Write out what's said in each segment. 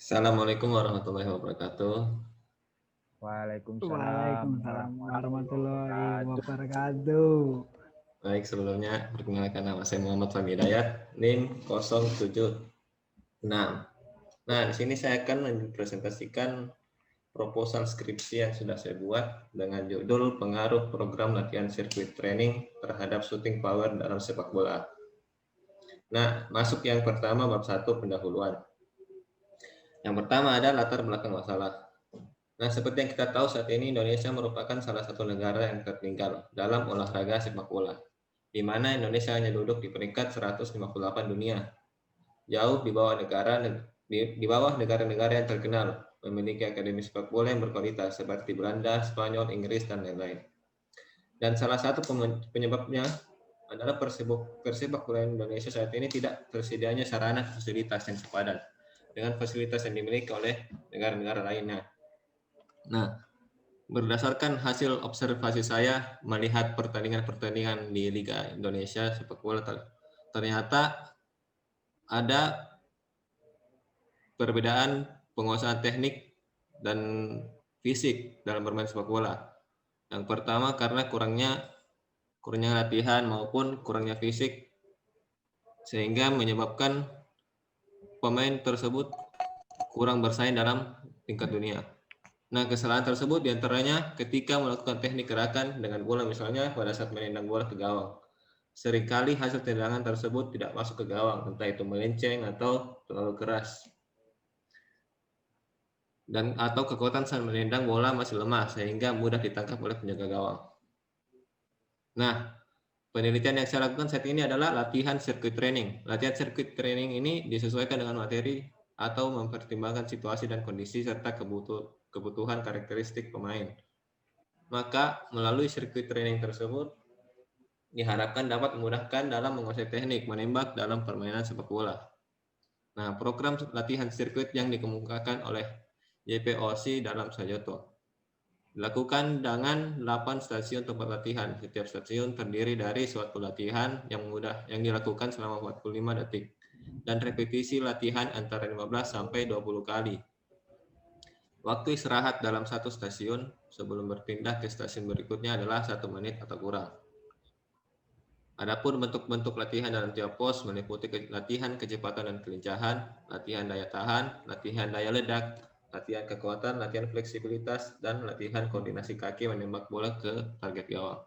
Assalamualaikum warahmatullahi wabarakatuh. Waalaikumsalam Waalaikumsalam warahmatullahi warahmatullahi wabarakatuh. wabarakatuh. Baik, sebelumnya perkenalkan nama saya Muhammad Fahmi Hidayat, NIM 076. Nah, di sini saya akan mempresentasikan proposal skripsi yang sudah saya buat dengan judul Pengaruh Program Latihan Sirkuit Training terhadap Shooting Power dalam Sepak Bola. Nah, masuk yang pertama bab 1 pendahuluan. Yang pertama ada latar belakang masalah. Nah, seperti yang kita tahu saat ini Indonesia merupakan salah satu negara yang tertinggal dalam olahraga sepak bola, di mana Indonesia hanya duduk di peringkat 158 dunia, jauh di bawah negara-negara yang terkenal memiliki akademi sepak bola yang berkualitas seperti Belanda, Spanyol, Inggris, dan lain-lain. Dan salah satu penyebabnya adalah persepak bola Indonesia saat ini tidak tersedianya sarana fasilitas yang sepadan dengan fasilitas yang dimiliki oleh negara-negara lainnya. Nah, berdasarkan hasil observasi saya melihat pertandingan-pertandingan di Liga Indonesia sepak bola, ternyata ada perbedaan penguasaan teknik dan fisik dalam bermain sepak bola. Yang pertama karena kurangnya latihan maupun kurangnya fisik, sehingga menyebabkan pemain tersebut kurang bersaing dalam tingkat dunia. Nah, kesalahan tersebut diantaranya ketika melakukan teknik gerakan dengan bola, misalnya pada saat menendang bola ke gawang. Seringkali hasil tendangan tersebut tidak masuk ke gawang, entah itu melenceng atau terlalu keras. Dan atau kekuatan saat menendang bola masih lemah sehingga mudah ditangkap oleh penjaga gawang. Nah, penelitian yang saya lakukan saat ini adalah latihan sirkuit training. Latihan sirkuit training ini disesuaikan dengan materi atau mempertimbangkan situasi dan kondisi serta kebutuhan karakteristik pemain. Maka melalui sirkuit training tersebut diharapkan dapat memudahkan dalam menguasai teknik menembak dalam permainan sepak bola. Nah, program latihan sirkuit yang dikemukakan oleh YPOC dalam Sajoto dilakukan dengan 8 stasiun tempat latihan. Setiap stasiun terdiri dari suatu latihan yang dilakukan selama 45 detik dan repetisi latihan antara 15 sampai 20 kali. Waktu istirahat dalam satu stasiun sebelum berpindah ke stasiun berikutnya adalah 1 menit atau kurang. Adapun bentuk-bentuk latihan dalam tiap pos meliputi latihan kecepatan dan kelincahan, latihan daya tahan, latihan daya ledak, latihan kekuatan, latihan fleksibilitas, dan latihan koordinasi kaki menembak bola ke target gawang.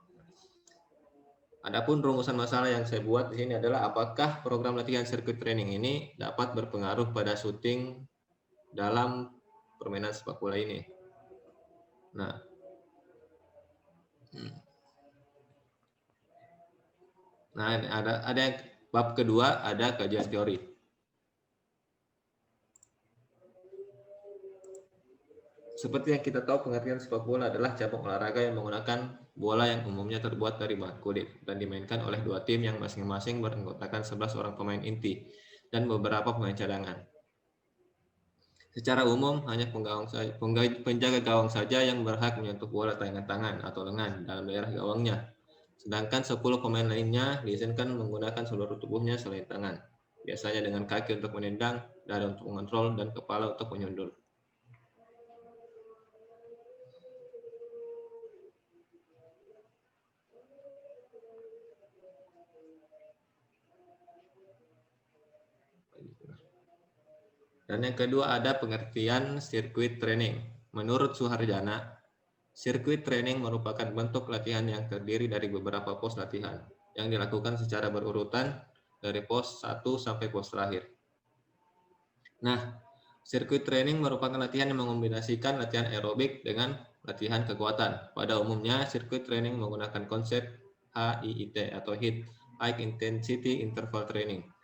Adapun rumusan masalah yang saya buat di sini adalah apakah program latihan sirkuit training ini dapat berpengaruh pada shooting dalam permainan sepak bola ini. Nah, ada yang bab kedua ada kajian teori. Seperti yang kita tahu, pengertian sepak bola adalah cabang olahraga yang menggunakan bola yang umumnya terbuat dari bahan kulit dan dimainkan oleh dua tim yang masing-masing beranggotakan 11 orang pemain inti dan beberapa pemain cadangan. Secara umum, hanya penjaga gawang saja yang berhak menyentuh bola dengan tangan atau lengan dalam daerah gawangnya. Sedangkan 10 pemain lainnya diizinkan menggunakan seluruh tubuhnya selain tangan, biasanya dengan kaki untuk menendang, dada untuk mengontrol, dan kepala untuk menyundul. Dan yang kedua ada pengertian sirkuit training. Menurut Suharjana, sirkuit training merupakan bentuk latihan yang terdiri dari beberapa pos latihan yang dilakukan secara berurutan dari pos 1 sampai pos terakhir. Nah, sirkuit training merupakan latihan yang mengombinasikan latihan aerobik dengan latihan kekuatan. Pada umumnya, sirkuit training menggunakan konsep HIIT atau High Intensity Interval Training.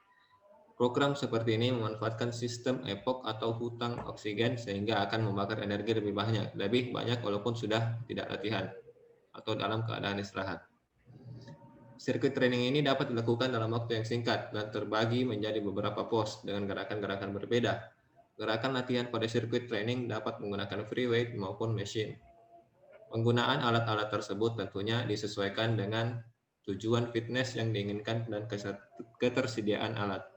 Program seperti ini memanfaatkan sistem EPOC atau hutang oksigen sehingga akan membakar energi lebih banyak walaupun sudah tidak latihan atau dalam keadaan istirahat. Sirkuit training ini dapat dilakukan dalam waktu yang singkat dan terbagi menjadi beberapa pos dengan gerakan-gerakan berbeda. Gerakan latihan pada sirkuit training dapat menggunakan free weight maupun machine. Penggunaan alat-alat tersebut tentunya disesuaikan dengan tujuan fitness yang diinginkan dan ketersediaan alat.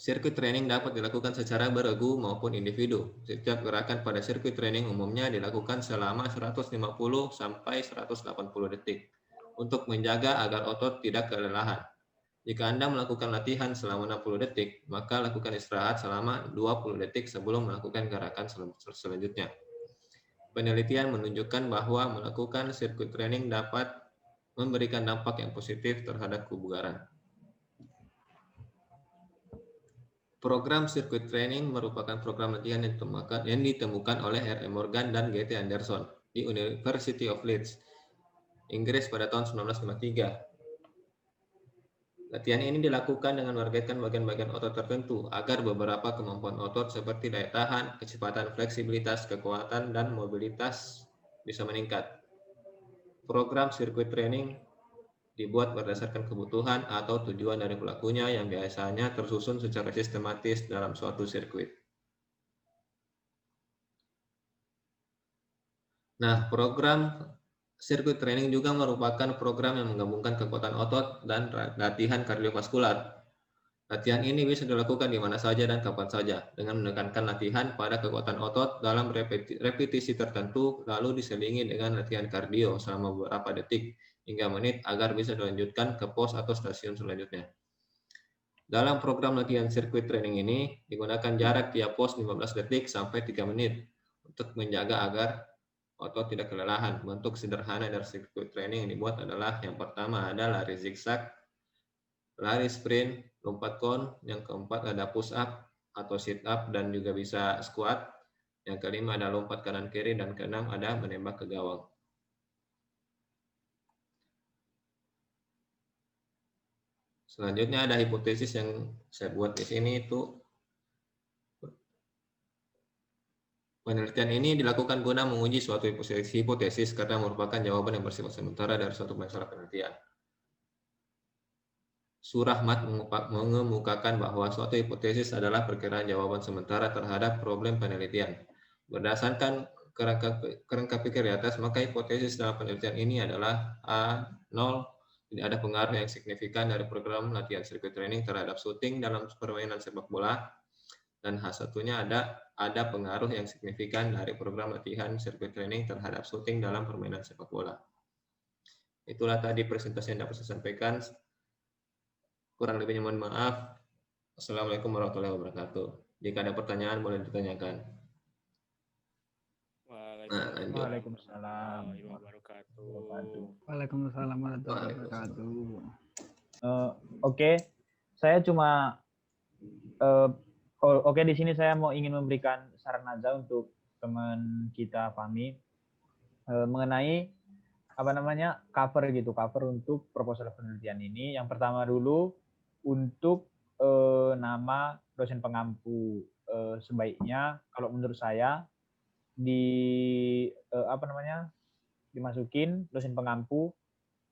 Sirkuit training dapat dilakukan secara beregu maupun individu. Setiap gerakan pada sirkuit training umumnya dilakukan selama 150 sampai 180 detik untuk menjaga agar otot tidak kelelahan. Jika Anda melakukan latihan selama 60 detik, maka lakukan istirahat selama 20 detik sebelum melakukan gerakan selanjutnya. Penelitian menunjukkan bahwa melakukan sirkuit training dapat memberikan dampak yang positif terhadap kebugaran. Program sirkuit training merupakan program latihan yang ditemukan oleh R.M. Morgan dan G.T. Anderson di University of Leeds, Inggris pada tahun 1953. Latihan ini dilakukan dengan menargetkan bagian-bagian otot tertentu agar beberapa kemampuan otot seperti daya tahan, kecepatan, fleksibilitas, kekuatan, dan mobilitas bisa meningkat. Program sirkuit training dibuat berdasarkan kebutuhan atau tujuan dari pelakunya yang biasanya tersusun secara sistematis dalam suatu sirkuit. Nah, program sirkuit training juga merupakan program yang menggabungkan kekuatan otot dan latihan kardiovaskular. Latihan ini bisa dilakukan di mana saja dan kapan saja, dengan menekankan latihan pada kekuatan otot dalam repetisi tertentu, lalu diselingi dengan latihan kardio selama beberapa detik hingga menit agar bisa dilanjutkan ke pos atau stasiun selanjutnya. Dalam program latihan sirkuit training ini, digunakan jarak tiap pos 15 detik sampai 3 menit untuk menjaga agar otot tidak kelelahan. Bentuk sederhana dari sirkuit training yang dibuat adalah yang pertama ada lari zigzag, lari sprint, lompat cone, yang keempat ada push up atau sit up dan juga bisa squat. Yang kelima ada lompat kanan kiri dan keenam ada menembak ke gawang. Selanjutnya ada hipotesis yang saya buat di sini itu penelitian ini dilakukan guna menguji suatu hipotesis karena merupakan jawaban yang bersifat sementara dari suatu masalah penelitian. Surahmat mengemukakan bahwa suatu hipotesis adalah perkiraan jawaban sementara terhadap problem penelitian. Berdasarkan kerangka pikir di atas, maka hipotesis dalam penelitian ini adalah A0, tidak ada pengaruh yang signifikan dari program latihan sirkuit training terhadap shooting dalam permainan sepak bola, dan H1-nya ada pengaruh yang signifikan dari program latihan sirkuit training terhadap shooting dalam permainan sepak bola. Itulah tadi presentasi yang dapat saya sampaikan. Kurang lebihnya mohon maaf. Assalamualaikum warahmatullahi wabarakatuh. Jika ada pertanyaan boleh ditanyakan. Waalaikumsalam warahmatullahi wabarakatuh. Waalaikumsalam warahmatullahi wabarakatuh. Oke, saya cuma di sini saya ingin memberikan saran aja untuk teman kita Fahmi mengenai cover untuk proposal penelitian ini. Yang pertama dulu untuk nama dosen pengampu, sebaiknya kalau menurut saya dimasukin dosen pengampu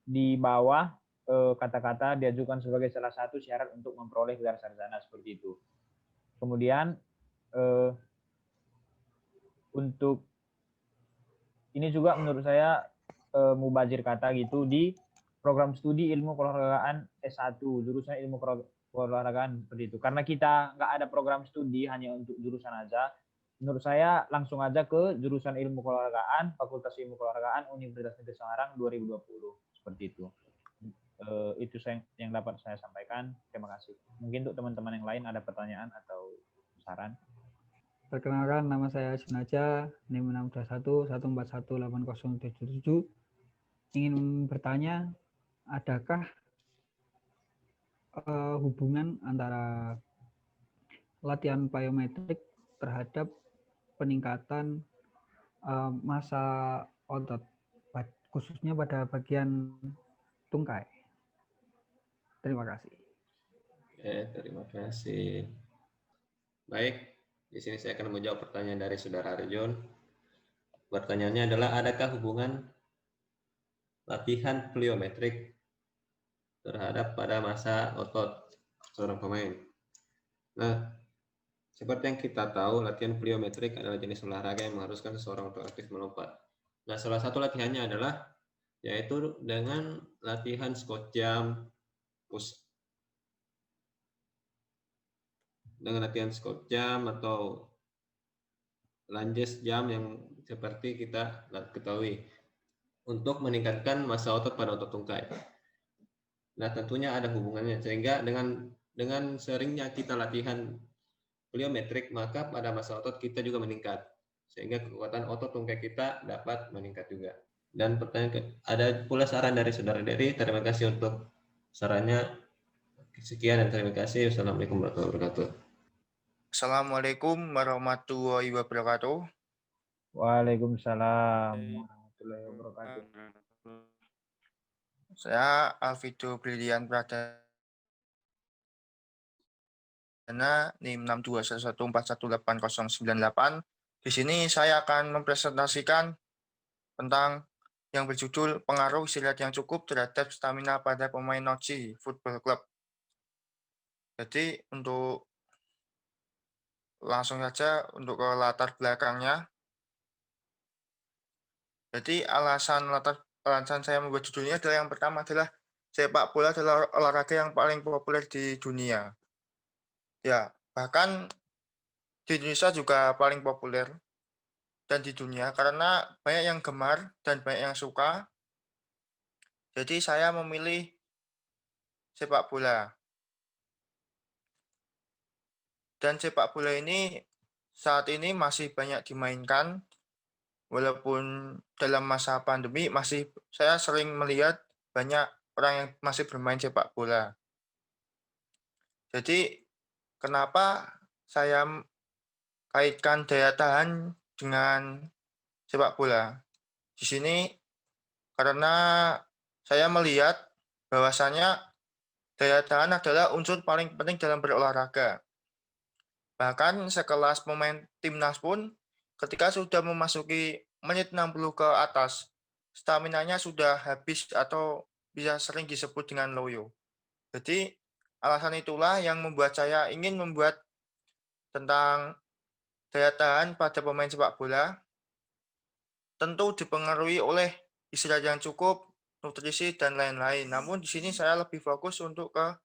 di bawah kata-kata diajukan sebagai salah satu syarat untuk memperoleh gelar sarjana, seperti itu. Kemudian untuk ini juga menurut saya mubazir kata gitu di program studi ilmu keolahragaan S1 jurusan ilmu keolahragaan, seperti itu. Karena kita nggak ada program studi hanya untuk jurusan aja, menurut saya langsung aja ke jurusan ilmu keolahragaan Fakultas Ilmu Keolahragaan Universitas Negeri Semarang 2020, seperti itu. Itu yang dapat saya sampaikan. Terima kasih. Mungkin untuk teman-teman yang lain ada pertanyaan atau saran. Perkenalkan, nama saya Sunaja, NIM 62114180077. Ingin bertanya, adakah hubungan antara latihan plyometrik terhadap peningkatan massa otot, khususnya pada bagian tungkai? Terima kasih. Terima kasih. Baik, di sini saya akan menjawab pertanyaan dari Saudara Arjun. Pertanyaannya adalah, adakah hubungan latihan plyometrik terhadap pada massa otot seorang pemain? Nah, seperti yang kita tahu, latihan plyometrik adalah jenis olahraga yang mengharuskan seseorang untuk aktif melompat. Nah, salah satu latihannya adalah yaitu dengan latihan squat jump, dengan latihan squat jam atau lunges jam yang seperti kita ketahui untuk meningkatkan massa otot pada otot tungkai. Nah, tentunya ada hubungannya sehingga dengan seringnya kita latihan pliometrik maka pada massa otot kita juga meningkat sehingga kekuatan otot tungkai kita dapat meningkat juga. Dan pertanyaan ada pula saran dari saudara Dery. Terima kasih untuk sarannya. Sekian dan terima kasih. Wassalamualaikum warahmatullahi wabarakatuh. Assalamualaikum warahmatullahi wabarakatuh. Waalaikumsalam warahmatullahi wabarakatuh. Saya Alvido Brilian Pradana, NIM 62114180988. Di sini saya akan mempresentasikan tentang yang berjudul pengaruh istirahat yang cukup terhadap stamina pada pemain Noci Football Club. Jadi untuk langsung saja untuk ke latar belakangnya. Jadi alasan saya membuat judul ini adalah yang pertama adalah sepak bola adalah olahraga yang paling populer di dunia. Ya, bahkan di Indonesia juga paling populer dan di dunia karena banyak yang gemar dan banyak yang suka. Jadi saya memilih sepak bola. Dan sepak bola ini saat ini masih banyak dimainkan, walaupun dalam masa pandemi saya sering melihat banyak orang yang masih bermain sepak bola. Jadi kenapa saya kaitkan daya tahan dengan sepak bola? Di sini karena saya melihat bahwasannya daya tahan adalah unsur paling penting dalam berolahraga. Bahkan sekelas pemain timnas pun ketika sudah memasuki menit 60 ke atas, staminanya sudah habis atau bisa sering disebut dengan loyo. Jadi alasan itulah yang membuat saya ingin membuat tentang daya tahan pada pemain sepak bola. Tentu dipengaruhi oleh istirahat yang cukup, nutrisi, dan lain-lain. Namun di sini saya lebih fokus untuk ke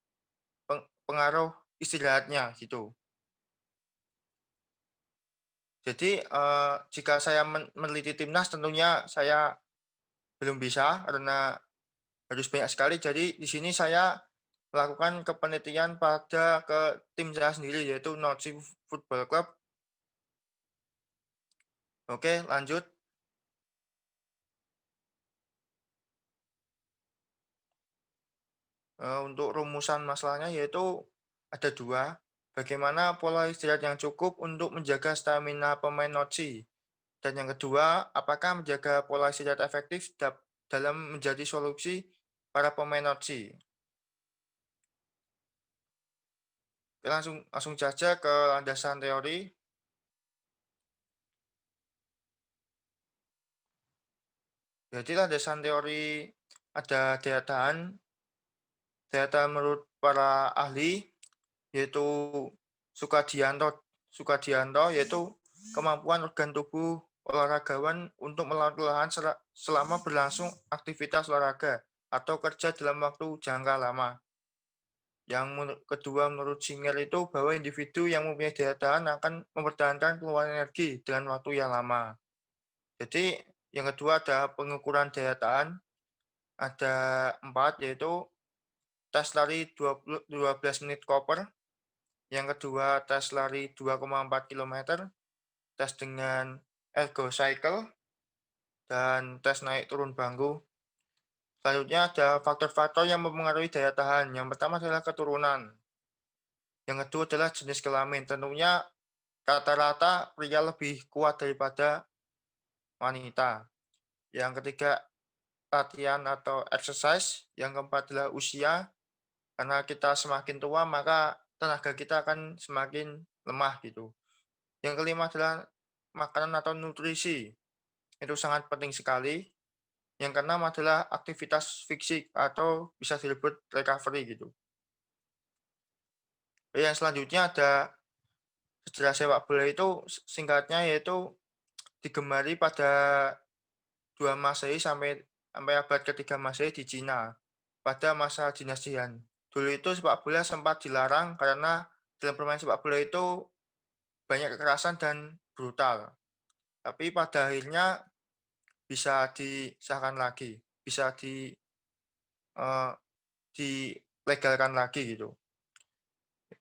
pengaruh istirahatnya gitu. Jadi jika saya meneliti timnas tentunya saya belum bisa karena harus banyak sekali. Jadi di sini saya melakukan kepenelitian pada ke tim saya sendiri yaitu Noci Football Club. Oke, lanjut. Untuk rumusan masalahnya yaitu ada dua. Bagaimana pola istirahat yang cukup untuk menjaga stamina pemain Noci. Dan yang kedua, apakah menjaga pola istirahat efektif dalam menjadi solusi para pemain Noci. Oke, langsung saja ke landasan teori. Jadi landasan teori ada daya tahan. Daya tahan menurut para ahli yaitu Sukadianto yaitu kemampuan organ tubuh olahragawan untuk melawan kelelahan selama berlangsung aktivitas olahraga atau kerja dalam waktu jangka lama. Yang kedua menurut Singer itu bahwa individu yang mempunyai daya tahan akan mempertahankan keluaran energi dengan waktu yang lama. Jadi yang kedua ada pengukuran daya tahan. Ada 4 yaitu tes lari 12 menit koper. Yang kedua tes lari 2,4 km. Tes dengan ergo cycle. Dan tes naik turun bangku. Selanjutnya ada faktor-faktor yang mempengaruhi daya tahan. Yang pertama adalah keturunan. Yang kedua adalah jenis kelamin. Tentunya rata-rata pria lebih kuat daripada wanita. Yang ketiga latihan atau exercise. Yang keempat adalah usia. Karena kita semakin tua maka tenaga kita akan semakin lemah gitu. Yang kelima adalah makanan atau nutrisi. Itu sangat penting sekali. Yang keenam adalah aktivitas fisik atau bisa disebut recovery gitu. Yang selanjutnya ada sejarah sepak bola itu singkatnya yaitu digemari pada 2 Masehi sampai abad ke-3 Masehi di Cina pada masa dinasti Han. Dulu itu sepak bola sempat dilarang karena dalam permainan sepak bola itu banyak kekerasan dan brutal. Tapi pada akhirnya bisa disahkan lagi, bisa dilegalkan lagi gitu.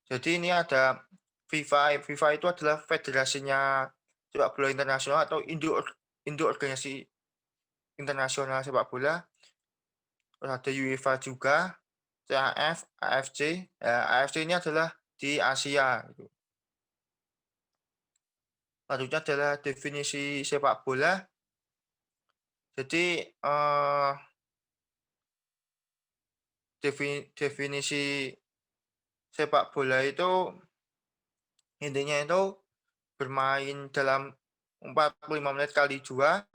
Jadi ini ada FIFA. FIFA itu adalah federasinya sepak bola internasional atau induk organisasi internasional sepak bola. Terus ada UEFA juga, CAF, AFC. AFC ini adalah di Asia. Gitu. Selanjutnya adalah definisi sepak bola. Jadi definisi sepak bola itu intinya itu bermain dalam 45 menit kali 2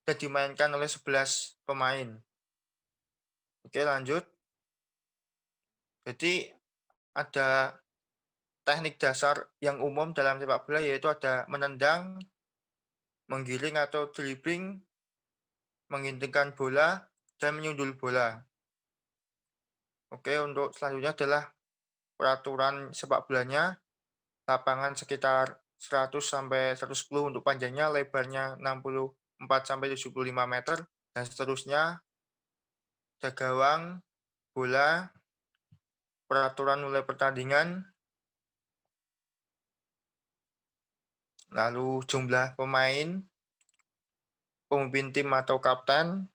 dan dimainkan oleh 11 pemain. Oke, lanjut. Jadi ada teknik dasar yang umum dalam sepak bola yaitu ada menendang, menggiring atau dribbling, mengintingkan bola, dan menyundul bola. Oke, untuk selanjutnya adalah peraturan sepak bolanya. Lapangan sekitar 100 sampai 110 untuk panjangnya, lebarnya 64 sampai 75 meter, dan seterusnya. Ada gawang, bola, peraturan mulai pertandingan, lalu jumlah pemain, pemimpin tim atau kapten,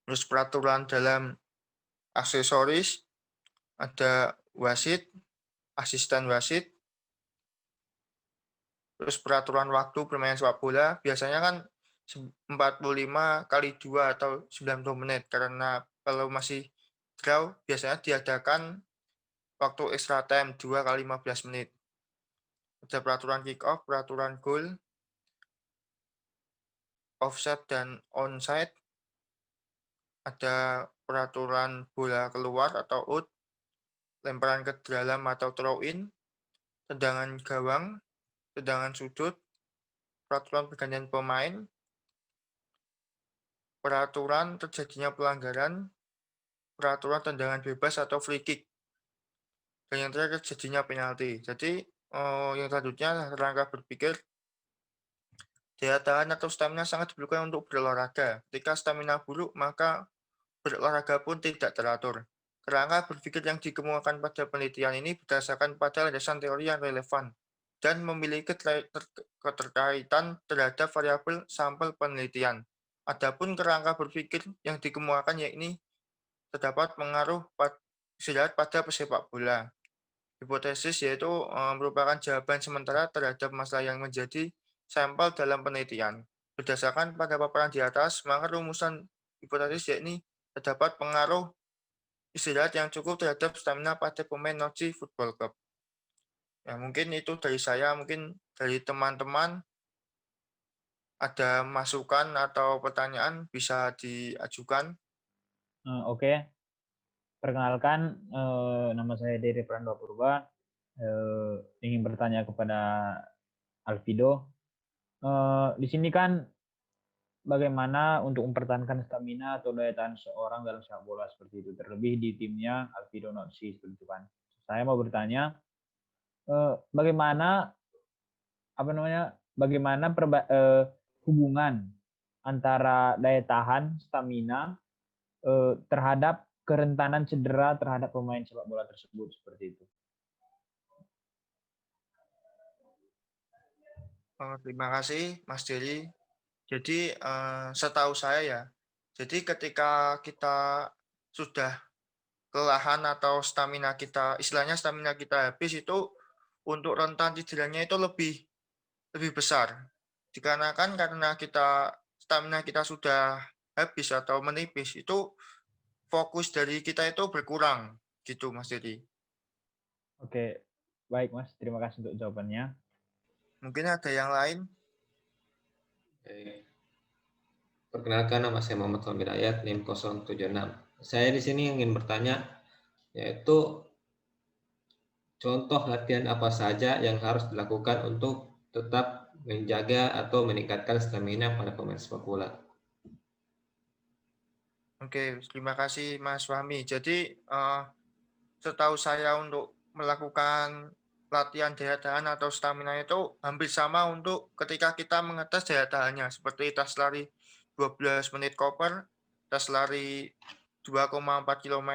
terus peraturan dalam aksesoris, ada wasit, asisten wasit, terus peraturan waktu bermain sepak bola, biasanya kan 45 kali 2 atau 90 menit, karena kalau masih draw, biasanya diadakan waktu extra time 2 kali 15 menit. Ada peraturan kick off, peraturan goal, offside dan onside, ada peraturan bola keluar atau out, lemparan ke dalam atau throw in, tendangan gawang, tendangan sudut, peraturan pergantian pemain, peraturan terjadinya pelanggaran, peraturan tendangan bebas atau free kick, dan yang terakhir terjadinya penalti. Jadi yang selanjutnya rangka berpikir, daya tahan atau stamina sangat diperlukan untuk berolahraga. Ketika stamina buruk, maka berolahraga pun tidak teratur. Kerangka berpikir yang dikemukakan pada penelitian ini berdasarkan pada landasan teori yang relevan dan memiliki keterkaitan terhadap variabel sampel penelitian. Adapun kerangka berpikir yang dikemukakan yakni terdapat pengaruh istirahat pada pesepak bola. Hipotesis yaitu merupakan jawaban sementara terhadap masalah yang menjadi sampel dalam penelitian. Berdasarkan pada paparan di atas, maka rumusan hipotesis yakni terdapat pengaruh istirahat yang cukup terhadap stamina pada pemain Norwich Football Club. Ya, mungkin itu dari saya, mungkin dari teman-teman ada masukan atau pertanyaan bisa diajukan. Oke. Perkenalkan, nama saya Dery Prando Purba. Ingin bertanya kepada Alfido. Di sini kan bagaimana untuk mempertahankan stamina atau daya tahan seorang dalam sepak bola seperti itu, terlebih di timnya Alfido Notsi seperti itu kan. Saya mau bertanya, bagaimana hubungan antara daya tahan, stamina terhadap kerentanan cedera terhadap pemain sepak bola tersebut seperti itu. Terima kasih Mas Dery. Jadi setahu saya ya, jadi ketika kita sudah kelelahan atau stamina kita, istilahnya stamina kita habis, itu untuk rentan cederanya itu lebih besar. Dikarenakan karena stamina kita sudah habis atau menipis, itu fokus dari kita itu berkurang gitu Mas Dedi. Oke, baik Mas, terima kasih untuk jawabannya. Mungkin ada yang lain? Perkenalkan, nama saya Muhammad Fahmi Hidayat, NIM 076. Saya di sini ingin bertanya, yaitu contoh latihan apa saja yang harus dilakukan untuk tetap menjaga atau meningkatkan stamina pada pemain sepak bola. Oke, terima kasih Mas Fahmi. Jadi setahu saya untuk melakukan latihan daya tahan atau stamina itu hampir sama untuk ketika kita mengetes daya tahannya, seperti tes lari 12 menit koper, tes lari 2,4 km,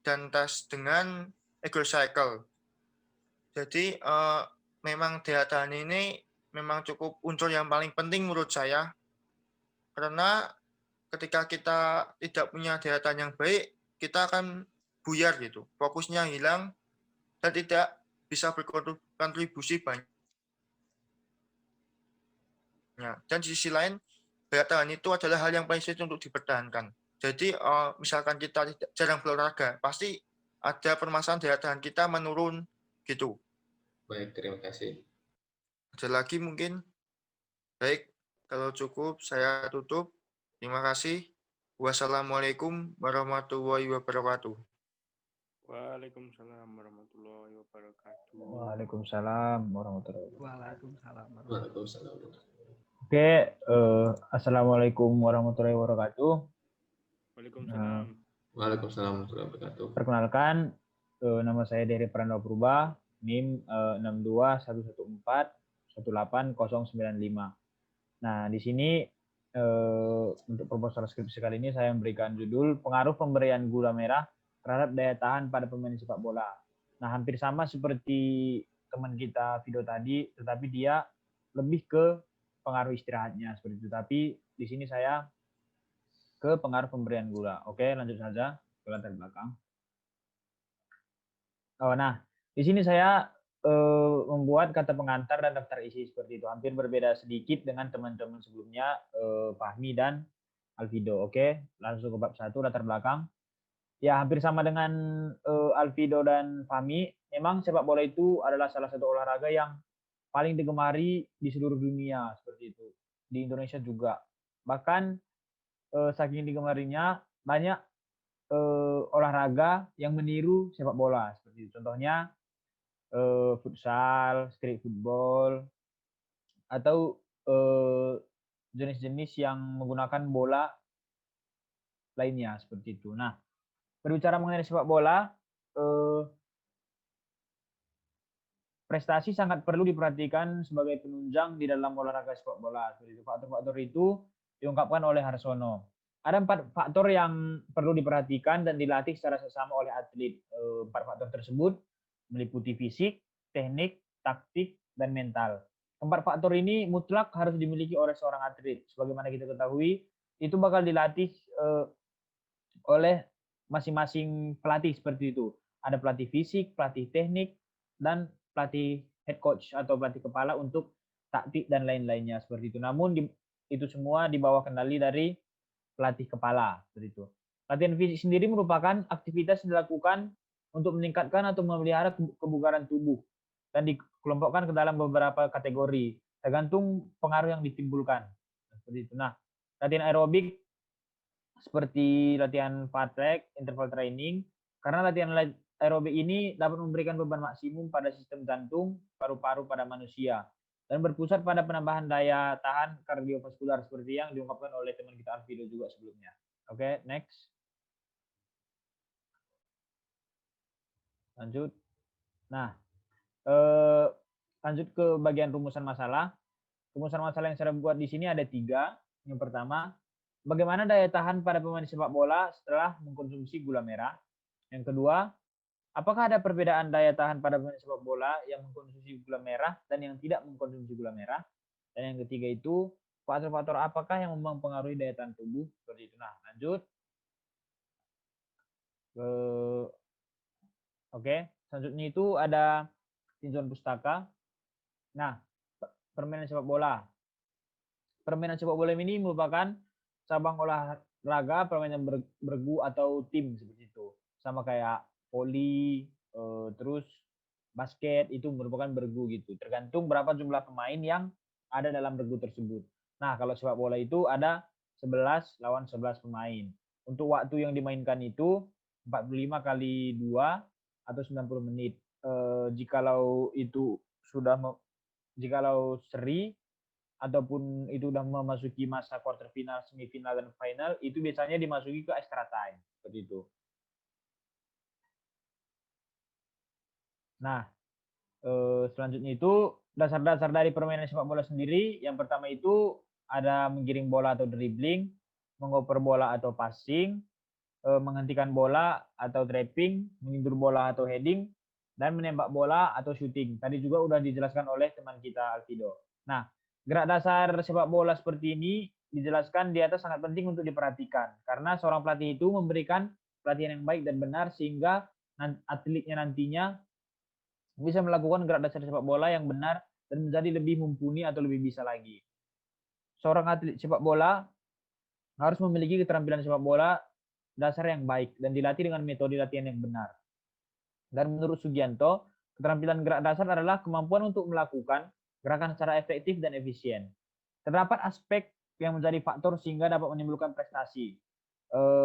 dan tes dengan ego cycle. Jadi memang daya tahan ini memang cukup unsur yang paling penting menurut saya, karena ketika kita tidak punya daya tahan yang baik, kita akan buyar gitu, fokusnya hilang dan tidak bisa berkontribusi banyak. Dan di sisi lain, daya tahan itu adalah hal yang paling sulit untuk dipertahankan. Jadi misalkan kita jarang berolahraga, pasti ada permasalahan daya tahan kita menurun gitu. Baik, terima kasih. Ada lagi mungkin? Baik, kalau cukup saya tutup. Terima kasih. Wassalamualaikum warahmatullahi wabarakatuh. Waalaikumsalam warahmatullahi wabarakatuh. Waalaikumsalam warahmatullahi wabarakatuh. Waalaikumsalam. Waalaikumsalam. Oke, assalamualaikum warahmatullahi wabarakatuh. Waalaikumsalam. Waalaikumsalam warahmatullahi wabarakatuh. Perkenalkan, nama saya Dery Prandawa Purba, NIM 62114-18095. Nah, di sini untuk proposal skripsi kali ini saya memberikan judul Pengaruh Pemberian Gula Merah terhadap Daya Tahan pada Pemain Sepak Bola. Nah, hampir sama seperti teman kita video tadi, tetapi dia lebih ke pengaruh istirahatnya seperti itu. Tapi di sini saya ke pengaruh pemberian gula. Oke, lanjut saja ke latar belakang. Nah, di sini saya membuat kata pengantar dan daftar isi seperti itu. Hampir berbeda sedikit dengan teman-teman sebelumnya, Fahmi dan Alvido. Oke, langsung ke bab 1, latar belakang. Ya, hampir sama dengan Alvido dan Fahmi. Memang sepak bola itu adalah salah satu olahraga yang paling digemari di seluruh dunia seperti itu. Di Indonesia juga. Bahkan saking digemarinya banyak olahraga yang meniru sepak bola seperti itu. Contohnya futsal, street football, atau jenis-jenis yang menggunakan bola lainnya seperti itu. Nah, berbicara mengenai sepak bola, prestasi sangat perlu diperhatikan sebagai penunjang di dalam olahraga sepak bola. Seperti itu. Faktor-faktor itu diungkapkan oleh Harsono. Ada 4 faktor yang perlu diperhatikan dan dilatih secara sesama oleh atlet. 4 faktor tersebut meliputi fisik, teknik, taktik, dan mental. 4 faktor ini mutlak harus dimiliki oleh seorang atlet. Sebagaimana kita ketahui, itu bakal dilatih oleh masing-masing pelatih seperti itu. Ada pelatih fisik, pelatih teknik, dan pelatih head coach atau pelatih kepala untuk taktik dan lain-lainnya seperti itu. Namun itu semua di bawah kendali dari pelatih kepala seperti itu. Latihan fisik sendiri merupakan aktivitas yang dilakukan untuk meningkatkan atau memelihara kebugaran tubuh dan dikelompokkan ke dalam beberapa kategori tergantung pengaruh yang ditimbulkan seperti itu. Nah, latihan aerobik seperti latihan fast track, interval training, karena latihan aerobik ini dapat memberikan beban maksimum pada sistem jantung, paru-paru pada manusia, dan berpusat pada penambahan daya tahan kardiovaskular seperti yang diungkapkan oleh teman kita Alvido juga sebelumnya. Oke, next. Lanjut. Nah, lanjut ke bagian rumusan masalah. Rumusan masalah yang saya buat di sini ada 3. Yang pertama, bagaimana daya tahan pada pemain sepak bola setelah mengkonsumsi gula merah? Yang kedua, apakah ada perbedaan daya tahan pada pemain sepak bola yang mengkonsumsi gula merah dan yang tidak mengkonsumsi gula merah? Dan yang ketiga itu, faktor-faktor apakah yang mempengaruhi daya tahan tubuh? Seperti itu. Nah, lanjut. Oke, selanjutnya itu ada tinjauan pustaka. Nah, permainan sepak bola. Permainan sepak bola ini merupakan cabang olahraga permainan bergu atau tim seperti itu. Sama kayak voli, terus basket itu merupakan bergu gitu. Tergantung berapa jumlah pemain yang ada dalam bergu tersebut. Nah, kalau sepak bola itu ada 11 lawan 11 pemain. Untuk waktu yang dimainkan itu 45 kali 2 atau 90 menit. Jikalau itu sudah jikalau seri ataupun itu sudah memasuki masa quarter final, semifinal, dan final, itu biasanya dimasuki ke extra time seperti itu. Nah, selanjutnya itu dasar-dasar dari permainan sepak bola sendiri. Yang pertama itu ada menggiring bola atau dribbling, mengoper bola atau passing, menghentikan bola atau trapping, mengindur bola atau heading, dan menembak bola atau shooting. Tadi juga udah dijelaskan oleh teman kita Alfido. Nah, gerak dasar sepak bola seperti ini dijelaskan di atas sangat penting untuk diperhatikan karena seorang pelatih itu memberikan pelatihan yang baik dan benar sehingga atletnya nantinya bisa melakukan gerak dasar sepak bola yang benar dan menjadi lebih mumpuni atau lebih bisa lagi. Seorang atlet sepak bola harus memiliki keterampilan sepak bola dasar yang baik dan dilatih dengan metode latihan yang benar. Dan menurut Sugianto, keterampilan gerak dasar adalah kemampuan untuk melakukan gerakan secara efektif dan efisien. Terdapat aspek yang menjadi faktor sehingga dapat menimbulkan prestasi.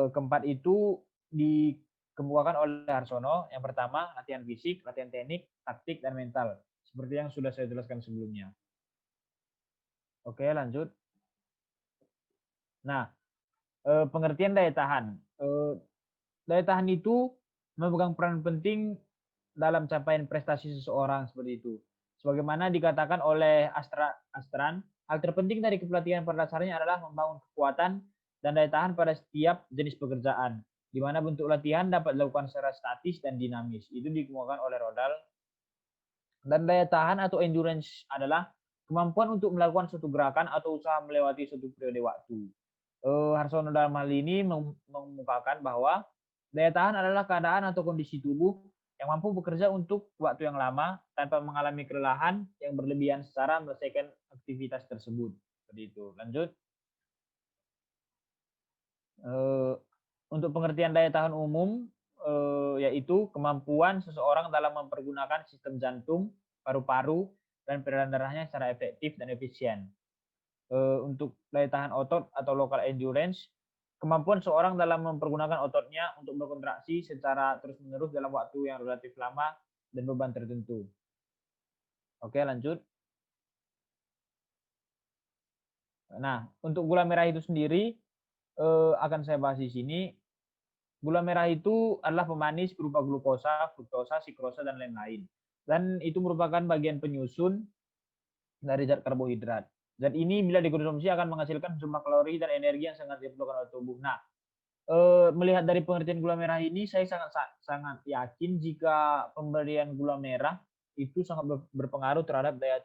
Keempat itu dikemukakan oleh Harsono. Yang pertama, latihan fisik, latihan teknik, taktik, dan mental. Seperti yang sudah saya jelaskan sebelumnya. Oke, lanjut. Nah, pengertian daya tahan. Daya tahan itu memegang peran penting dalam capaian prestasi seseorang seperti itu. Sebagaimana dikatakan oleh Astran, hal terpenting dari kepelatihan pada dasarnya adalah membangun kekuatan dan daya tahan pada setiap jenis pekerjaan, di mana bentuk latihan dapat dilakukan secara statis dan dinamis. Itu dikemukakan oleh Rodal. Dan daya tahan atau endurance adalah kemampuan untuk melakukan suatu gerakan atau usaha melewati suatu periode waktu. Harsono dalam hal ini mengemukakan bahwa daya tahan adalah keadaan atau kondisi tubuh yang mampu bekerja untuk waktu yang lama tanpa mengalami kelelahan yang berlebihan secara menyelesaikan aktivitas tersebut. Seperti itu. Lanjut. Untuk pengertian daya tahan umum, yaitu kemampuan seseorang dalam mempergunakan sistem jantung, paru-paru, dan peredaran darahnya secara efektif dan efisien. Untuk daya tahan otot atau local endurance, kemampuan seorang dalam mempergunakan ototnya untuk berkontraksi secara terus-menerus dalam waktu yang relatif lama dan beban tertentu. Oke, lanjut. Nah, untuk gula merah itu sendiri akan saya bahas di sini. Gula merah itu adalah pemanis berupa glukosa, fruktosa, sikrosa, dan lain-lain. Dan itu merupakan bagian penyusun dari zat karbohidrat. Zat ini bila dikonsumsi akan menghasilkan jumlah kalori dan energi yang sangat diperlukan oleh tubuh. Nah, melihat dari pengertian gula merah ini, saya sangat yakin jika pemberian gula merah itu sangat berpengaruh terhadap daya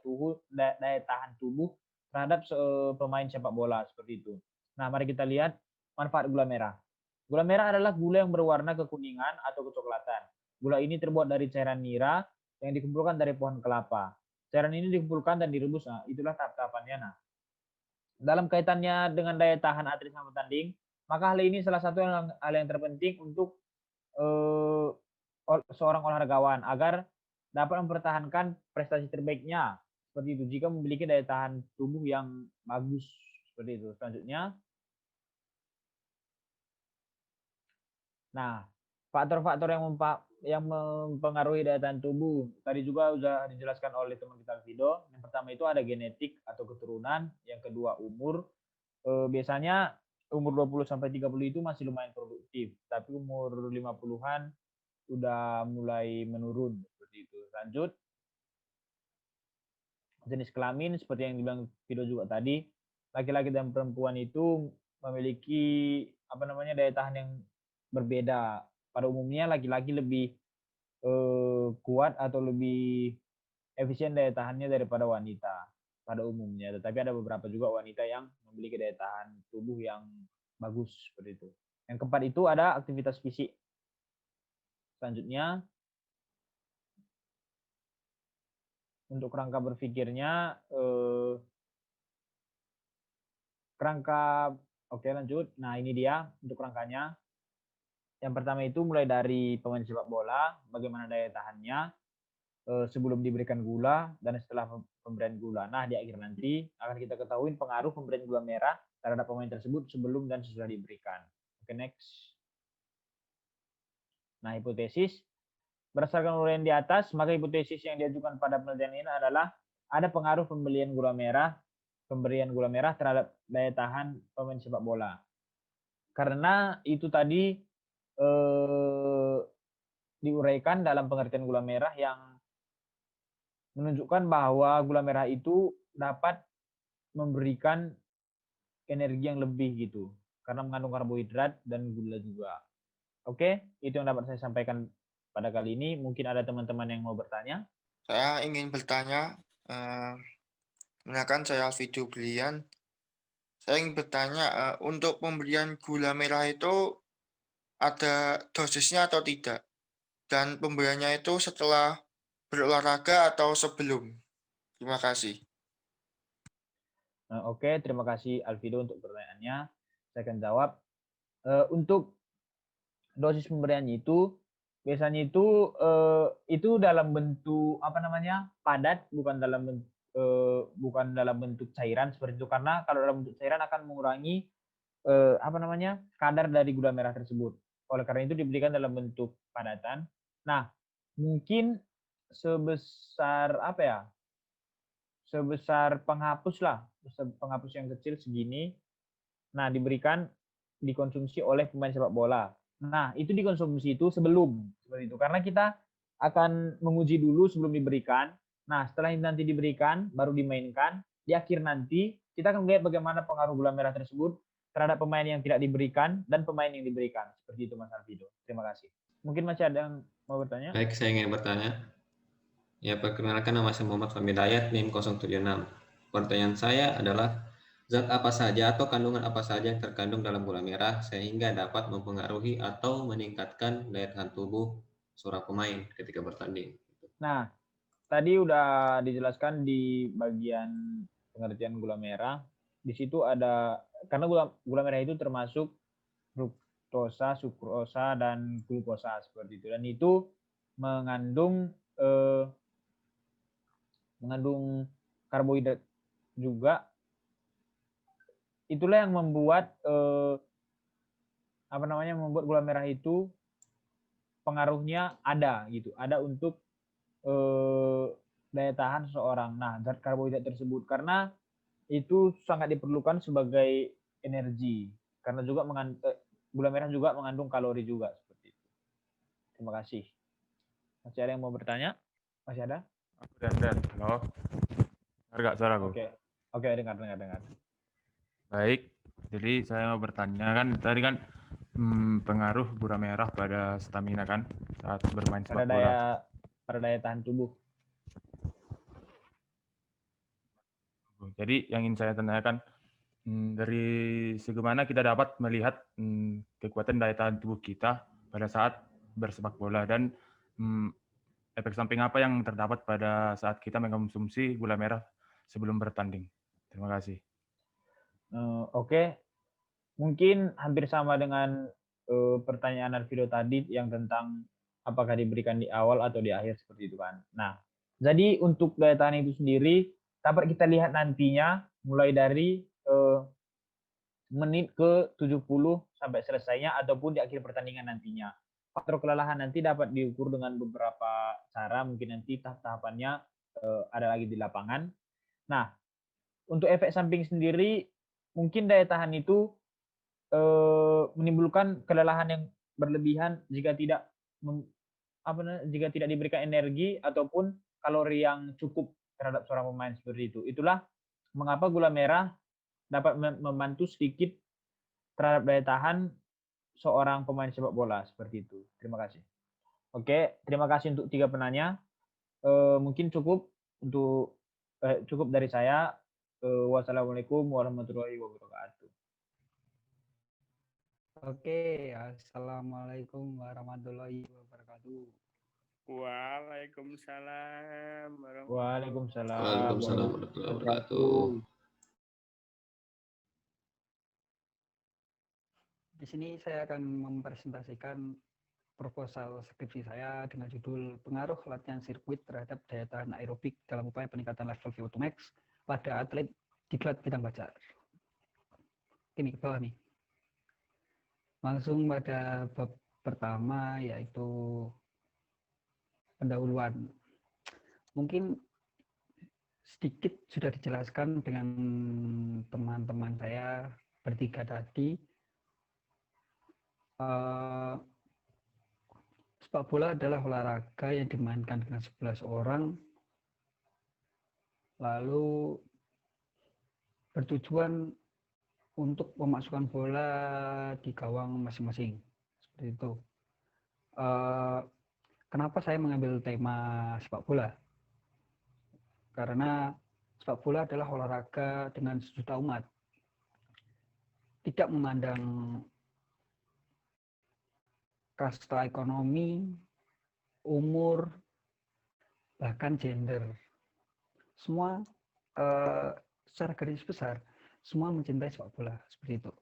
tahan tubuh terhadap pemain sepak bola seperti itu. Nah, mari kita lihat manfaat gula merah. Gula merah adalah gula yang berwarna kekuningan atau kecoklatan. Gula ini terbuat dari cairan nira yang dikumpulkan dari pohon kelapa. Cairan ini dikumpulkan dan direbus. Nah, itulah tahap-tahapannya. Nah, dalam kaitannya dengan daya tahan atlet sama bertanding, maka hal ini salah satu hal yang terpenting untuk seorang olahragawan agar dapat mempertahankan prestasi terbaiknya seperti itu jika memiliki daya tahan tubuh yang bagus seperti itu. Selanjutnya, nah, faktor-faktor yang mempengaruhi daya tahan tubuh tadi juga sudah dijelaskan oleh teman kita Alfido. Yang pertama itu ada genetik atau keturunan, yang kedua umur. Biasanya umur 20 sampai 30 itu masih lumayan produktif, tapi umur 50-an udah mulai menurun seperti itu. Lanjut. Jenis kelamin seperti yang dibilang Fido juga tadi, laki-laki dan perempuan itu memiliki daya tahan yang berbeda. Pada umumnya laki-laki lebih kuat atau lebih efisien daya tahannya daripada wanita pada umumnya. Tetapi ada beberapa juga wanita yang memiliki daya tahan tubuh yang bagus seperti itu. Yang keempat itu ada aktivitas fisik. Selanjutnya, untuk kerangka berpikirnya, oke lanjut. Nah, ini dia untuk kerangkanya. Yang pertama itu mulai dari pemain sepak bola, bagaimana daya tahannya sebelum diberikan gula dan setelah pemberian gula. Nah, di akhir nanti akan kita ketahui pengaruh pemberian gula merah terhadap pemain tersebut sebelum dan sesudah diberikan. Oke, next. Nah, hipotesis. Berdasarkan uraian di atas, maka hipotesis yang diajukan pada penelitian ini adalah ada pengaruh pemberian gula merah terhadap daya tahan pemain sepak bola. Karena itu tadi diuraikan dalam pengertian gula merah yang menunjukkan bahwa gula merah itu dapat memberikan energi yang lebih gitu, karena mengandung karbohidrat dan gula juga. Oke, itu yang dapat saya sampaikan pada kali ini. Mungkin ada teman-teman yang mau bertanya. Saya ingin bertanya, mengenalkan saya Alfido Brilian. Saya ingin bertanya, untuk pemberian gula merah itu ada dosisnya atau tidak? Dan pemberiannya itu setelah berolahraga atau sebelum? Terima kasih. Oke, terima kasih Alfido untuk pertanyaannya. Saya akan jawab. Untuk dosis pemberiannya itu biasanya itu dalam bentuk apa namanya padat, bukan dalam bentuk cairan seperti itu, karena kalau dalam bentuk cairan akan mengurangi apa namanya kadar dari gula merah tersebut. Oleh karena itu diberikan dalam bentuk padatan. Nah, mungkin sebesar apa ya? Sebesar penghapus lah, penghapus yang kecil segini. Nah, dikonsumsi oleh pemain sepak bola. Nah, itu dikonsumsi itu sebelum seperti itu. Karena kita akan menguji dulu sebelum diberikan. Nah, setelah nanti diberikan, baru dimainkan. Di akhir nanti, kita akan melihat bagaimana pengaruh gula merah tersebut terhadap pemain yang tidak diberikan dan pemain yang diberikan. Seperti itu, Mas Alfido. Terima kasih. Mungkin masih ada yang mau bertanya? Baik, saya ingin bertanya. Ya, perkenalkan nama saya Muhammad Fahmi Dayat, NIM 076. Pertanyaan saya adalah, zat apa saja atau kandungan apa saja yang terkandung dalam gula merah sehingga dapat mempengaruhi atau meningkatkan daya tahan tubuh seorang pemain ketika bertanding? Nah, tadi udah dijelaskan di bagian pengertian gula merah. Di situ ada, karena gula merah itu termasuk fruktosa, sukrosa, dan glukosa seperti itu. Dan itu mengandung karbohidrat juga. Itulah yang membuat membuat gula merah itu pengaruhnya ada gitu, ada untuk daya tahan seseorang. Nah, zat karbohidrat tersebut karena itu sangat diperlukan sebagai energi, karena juga gula merah juga mengandung kalori juga seperti itu. Terima kasih. Masih ada yang mau bertanya? Masih ada? Aku dan halo. Dengar nggak suaraku? Oke, dengar. Baik, jadi saya mau bertanya kan tadi kan pengaruh gula merah pada stamina kan saat bermain sepak bola. Pada daya tahan tubuh. Jadi yang ingin saya tanyakan, dari segi mana kita dapat melihat kekuatan daya tahan tubuh kita pada saat bersepak bola, dan efek samping apa yang terdapat pada saat kita mengkonsumsi gula merah sebelum bertanding? Terima kasih. Oke, mungkin hampir sama dengan pertanyaan Alfido tadi yang tentang apakah diberikan di awal atau di akhir seperti itu kan. Nah, jadi untuk daya tahan itu sendiri dapat kita lihat nantinya mulai dari menit ke 70 sampai selesainya ataupun di akhir pertandingan nantinya. Faktor kelelahan nanti dapat diukur dengan beberapa cara, mungkin nanti tahap-tahapannya ada lagi di lapangan. Nah, untuk efek samping sendiri, mungkin daya tahan itu menimbulkan kelelahan yang berlebihan jika tidak diberikan energi ataupun kalori yang cukup terhadap seorang pemain seperti itu. Itulah mengapa gula merah dapat membantu sedikit terhadap daya tahan seorang pemain sepak bola seperti itu. Terima kasih. Oke, terima kasih untuk 3 penanya. Mungkin cukup dari saya. Wassalamualaikum warahmatullahi wabarakatuh. Oke, assalamualaikum warahmatullahi wabarakatuh. Waalaikumsalam Waalaikumsalam warahmatullahi wabarakatuh. Di sini saya akan mempresentasikan proposal skripsi saya dengan judul Pengaruh Latihan Sirkuit Terhadap Daya Tahan Aerobik dalam Upaya Peningkatan Level VO2 Max pada Atlet Diklat Bintang Bajar. Ini ke bawah nih. Langsung pada bab pertama, yaitu pendahuluan. Mungkin sedikit sudah dijelaskan dengan teman-teman saya bertiga tadi. Sepak bola adalah olahraga yang dimainkan dengan 11 orang lalu bertujuan untuk memasukkan bola di gawang masing-masing. Seperti itu. Kenapa saya mengambil tema sepak bola? Karena sepak bola adalah olahraga dengan sejuta umat. Tidak memandang kasta ekonomi, umur, bahkan gender. Semua secara garis besar, semua mencintai sepak bola. Seperti itu.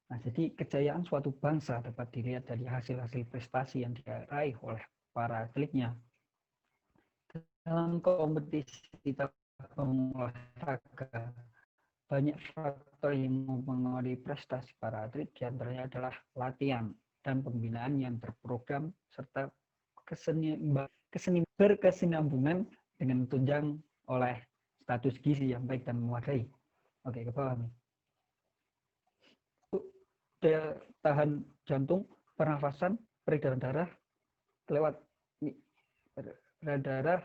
Nah, jadi kejayaan suatu bangsa dapat dilihat dari hasil-hasil prestasi yang diraih oleh para atletnya. Dalam kompetisi cabang olahraga, banyak faktor yang mempengaruhi prestasi para atlet, diantaranya adalah latihan dan pembinaan yang terprogram serta berkesinambungan dengan tunjang oleh status gizi yang baik dan memadai. Oke, ke bawah nih. Daya tahan jantung, pernafasan, peredaran darah lewat peredaran darah,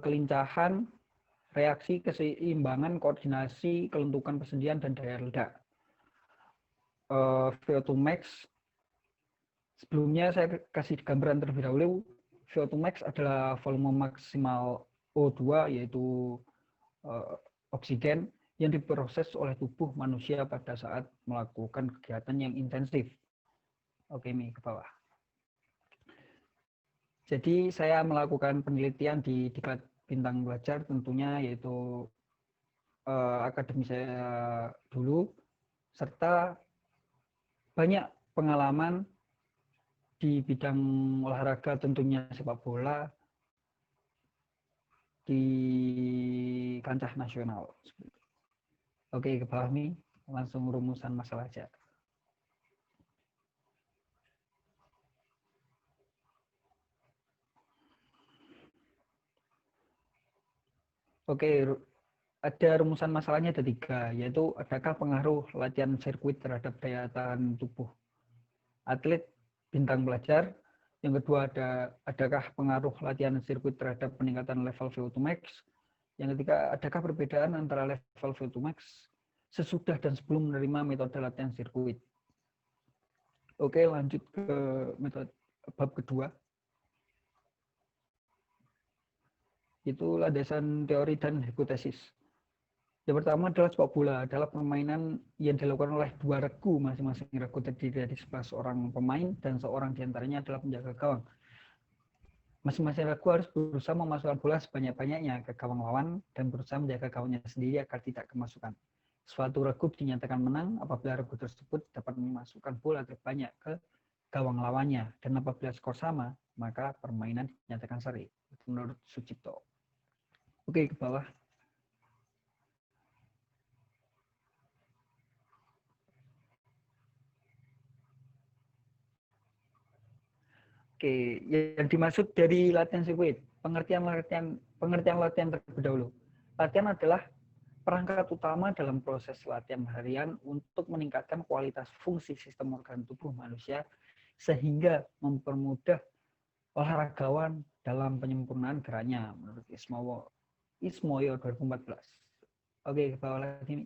kelincahan, reaksi, keseimbangan, koordinasi, kelentukan persendian, dan daya ledak. VO2 max, sebelumnya saya kasih gambaran terlebih dahulu. VO2 max adalah volume maksimal O2, yaitu oksigen yang diproses oleh tubuh manusia pada saat melakukan kegiatan yang intensif. Oke, ini ke bawah. Jadi saya melakukan penelitian di Diklat Bintang Belajar tentunya, yaitu akademi saya dulu, serta banyak pengalaman di bidang olahraga tentunya sepak bola di kancah nasional. Oke, ke bawah nih, langsung rumusan masalah aja. Oke, ada rumusan masalahnya ada 3, yaitu adakah pengaruh latihan sirkuit terhadap daya tahan tubuh atlet bintang pelajar. Yang kedua, adakah pengaruh latihan sirkuit terhadap peningkatan level VO2 max. Yang ketiga, adakah perbedaan antara level VO2 max sesudah dan sebelum menerima metode latihan sirkuit. Oke, lanjut ke metode bab kedua. Itu landasan teori dan hipotesis. Yang pertama adalah sepak bola adalah permainan yang dilakukan oleh 2 regu, masing-masing regu terdiri dari 11 orang pemain dan seorang diantaranya adalah penjaga gawang. Masing-masing regu harus berusaha memasukkan bola sebanyak-banyaknya ke gawang lawan dan berusaha menjaga gawangnya sendiri agar tidak kemasukan. Suatu regu dinyatakan menang apabila regu tersebut dapat memasukkan bola terbanyak ke gawang lawannya, dan apabila skor sama, maka permainan dinyatakan seri. Menurut Sucipto. Oke, ke bawah. Oke, yang dimaksud dari latihan sirkuit, pengertian latihan terlebih dahulu. Latihan adalah perangkat utama dalam proses latihan harian untuk meningkatkan kualitas fungsi sistem organ tubuh manusia sehingga mempermudah olahragawan dalam penyempurnaan geraknya, menurut Ismoyo 2014. Oke, ke bawah lagi.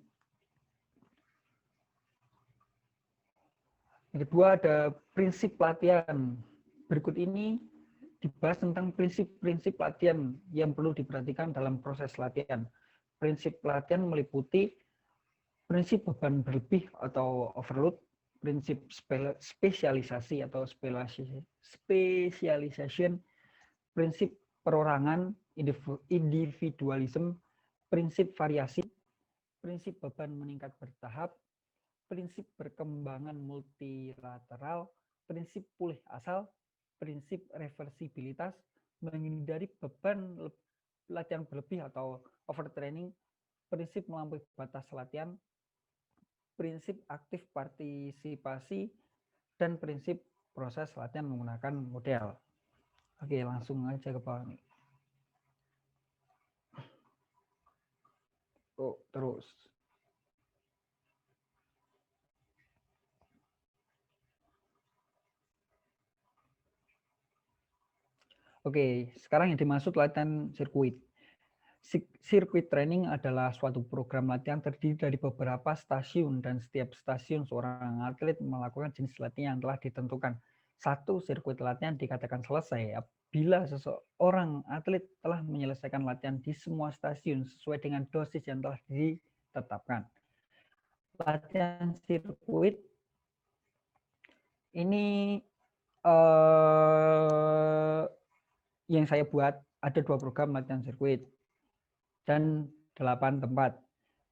Yang kedua ada prinsip latihan. Berikut ini dibahas tentang prinsip-prinsip latihan yang perlu diperhatikan dalam proses latihan. Prinsip latihan meliputi prinsip beban berlebih atau overload, prinsip spesialisasi atau specialization, prinsip perorangan, individualism, prinsip variasi, prinsip beban meningkat bertahap, prinsip perkembangan multilateral, prinsip pulih asal, prinsip reversibilitas, menghindari beban latihan berlebih atau overtraining, prinsip melampaui batas latihan, prinsip aktif partisipasi, dan prinsip proses latihan menggunakan model. Oke, langsung aja ke bawah nih. Oh, terus. Oke, sekarang yang dimaksud latihan sirkuit. Sirkuit training adalah suatu program latihan terdiri dari beberapa stasiun dan setiap stasiun seorang atlet melakukan jenis latihan yang telah ditentukan. Satu sirkuit latihan dikatakan selesai apabila seseorang atlet telah menyelesaikan latihan di semua stasiun sesuai dengan dosis yang telah ditetapkan. Latihan sirkuit ini yang saya buat ada 2 program latihan sirkuit dan 8 tempat.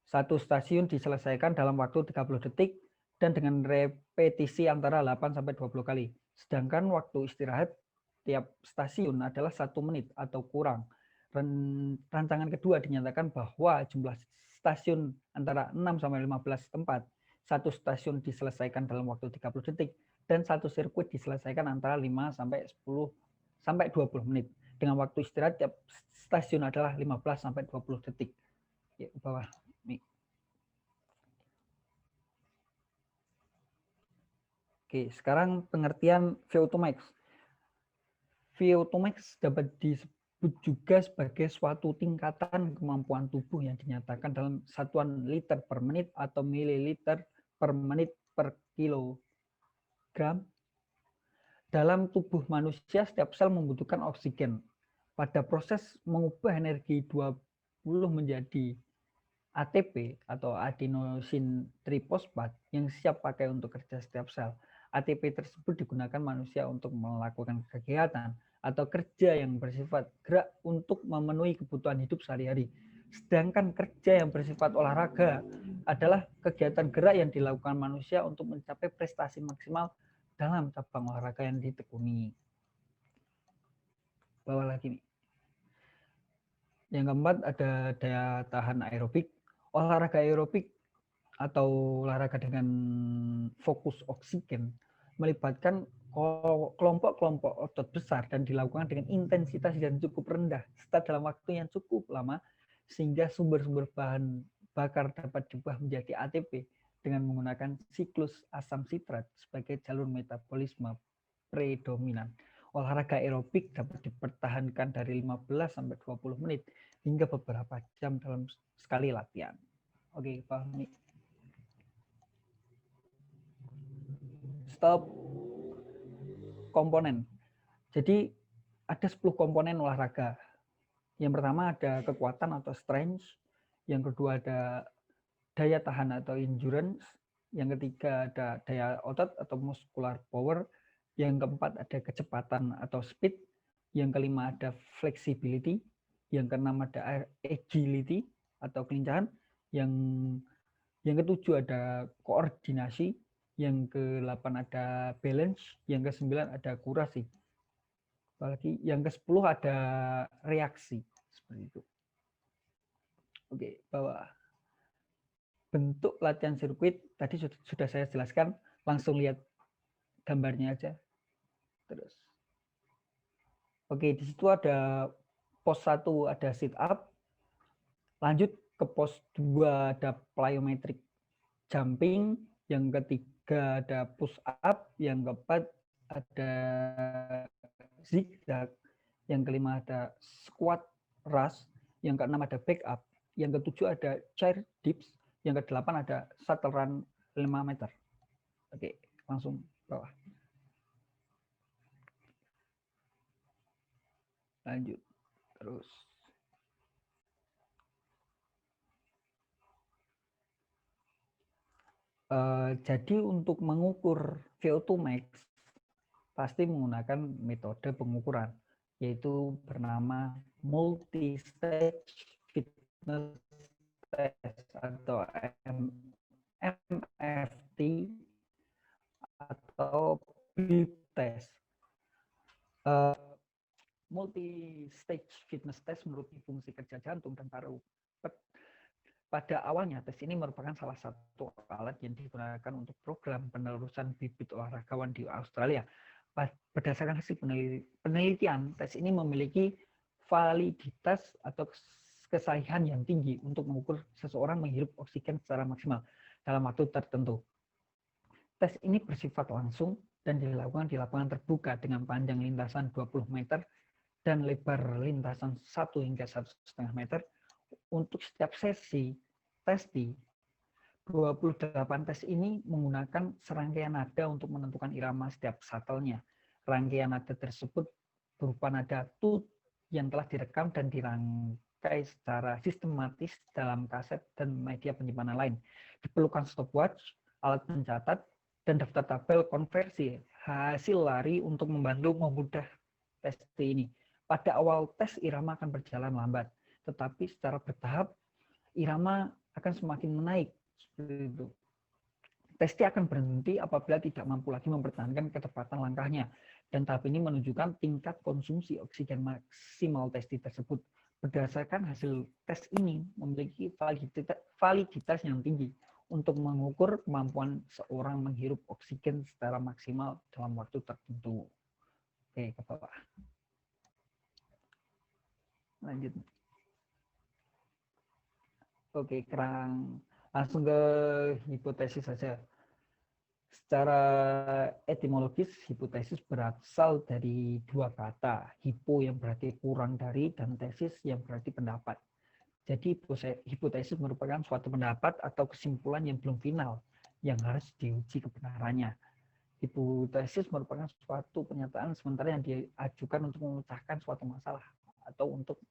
Satu stasiun diselesaikan dalam waktu 30 detik dan dengan repetisi antara 8 sampai 20 kali. Sedangkan waktu istirahat tiap stasiun adalah 1 menit atau kurang. Rancangan kedua dinyatakan bahwa jumlah stasiun antara 6 sampai 15 tempat. Satu stasiun diselesaikan dalam waktu 30 detik dan satu sirkuit diselesaikan antara 5 sampai 10 sampai 20 menit. Dengan waktu istirahat tiap stasiun adalah 15 sampai 20 detik. Ya, bawah. Oke, sekarang pengertian VO2 max. VO2 max dapat disebut juga sebagai suatu tingkatan kemampuan tubuh yang dinyatakan dalam satuan liter per menit atau mililiter per menit per kilogram. Dalam tubuh manusia, setiap sel membutuhkan oksigen. Pada proses mengubah energi 20 menjadi ATP atau adenosin trifosfat yang siap pakai untuk kerja setiap sel. ATP tersebut digunakan manusia untuk melakukan kegiatan atau kerja yang bersifat gerak untuk memenuhi kebutuhan hidup sehari-hari. Sedangkan kerja yang bersifat olahraga adalah kegiatan gerak yang dilakukan manusia untuk mencapai prestasi maksimal dalam cabang olahraga yang ditekuni. Bawah lagi nih. Yang keempat ada daya tahan aerobik. Olahraga aerobik atau olahraga dengan fokus oksigen melibatkan kelompok-kelompok otot besar dan dilakukan dengan intensitas yang cukup rendah serta dalam waktu yang cukup lama sehingga sumber-sumber bahan bakar dapat diubah menjadi ATP dengan menggunakan siklus asam sitrat sebagai jalur metabolisme predominan. Olahraga aerobik dapat dipertahankan dari 15 sampai 20 menit hingga beberapa jam dalam sekali latihan. Oke, paham nih. Stop komponen. Jadi ada 10 komponen olahraga. Yang pertama ada kekuatan atau strength, yang kedua ada daya tahan atau endurance, yang ketiga ada daya otot atau muscular power, yang keempat ada kecepatan atau speed, yang kelima ada flexibility, yang keenam ada agility atau kelincahan, yang ketujuh ada koordinasi, yang ke-8 ada balance, yang ke-9 ada akurasi. Apalagi yang ke-10 ada reaksi seperti itu. Oke, bawah. Bentuk latihan sirkuit tadi sudah saya jelaskan, langsung lihat gambarnya aja. Terus. Oke, di situ ada pos 1 ada sit up. Lanjut ke pos 2 ada plyometric jumping, yang ketiga ada push up, yang keempat ada zigzag, yang kelima ada squat rush, yang keenam ada back up, yang ketujuh ada chair dips, yang kedelapan ada shuttle run 5 meter. Oke, langsung bawah. Lanjut terus. Jadi untuk mengukur VO2 max pasti menggunakan metode pengukuran yaitu bernama multi-stage fitness test atau MFT atau BIP test. Multi-stage fitness test merupakan fungsi kerja jantung dan paru. Pada awalnya, tes ini merupakan salah satu alat yang digunakan untuk program penelusuran bibit olahragawan di Australia. Berdasarkan hasil penelitian, tes ini memiliki validitas atau kesahihan yang tinggi untuk mengukur seseorang menghirup oksigen secara maksimal dalam waktu tertentu. Tes ini bersifat langsung dan dilakukan di lapangan terbuka dengan panjang lintasan 20 meter dan lebar lintasan 1 hingga 1,5 meter. Untuk setiap sesi testi, 28 tes ini menggunakan serangkaian nada untuk menentukan irama setiap shuttle-nya. Rangkaian nada tersebut berupa nada tut yang telah direkam dan dirangkai secara sistematis dalam kaset dan media penyimpanan lain. Diperlukan stopwatch, alat pencatat, dan daftar tabel konversi hasil lari untuk membantu memudah tes ini. Pada awal tes irama akan berjalan lambat, tetapi secara bertahap irama akan semakin menaik. Seperti itu. Testi akan berhenti apabila tidak mampu lagi mempertahankan ketepatan langkahnya, dan tahap ini menunjukkan tingkat konsumsi oksigen maksimal testi tersebut. Berdasarkan hasil tes ini memiliki validitas yang tinggi untuk mengukur kemampuan seorang menghirup oksigen secara maksimal dalam waktu tertentu. Oke, ke bawah. Lanjut. Oke, langsung ke hipotesis saja. Secara etimologis, hipotesis berasal dari dua kata, hipo yang berarti kurang dari, dan tesis yang berarti pendapat. Jadi hipotesis merupakan suatu pendapat atau kesimpulan yang belum final, yang harus diuji kebenarannya. Hipotesis merupakan suatu pernyataan sementara yang diajukan untuk memecahkan suatu masalah atau untuk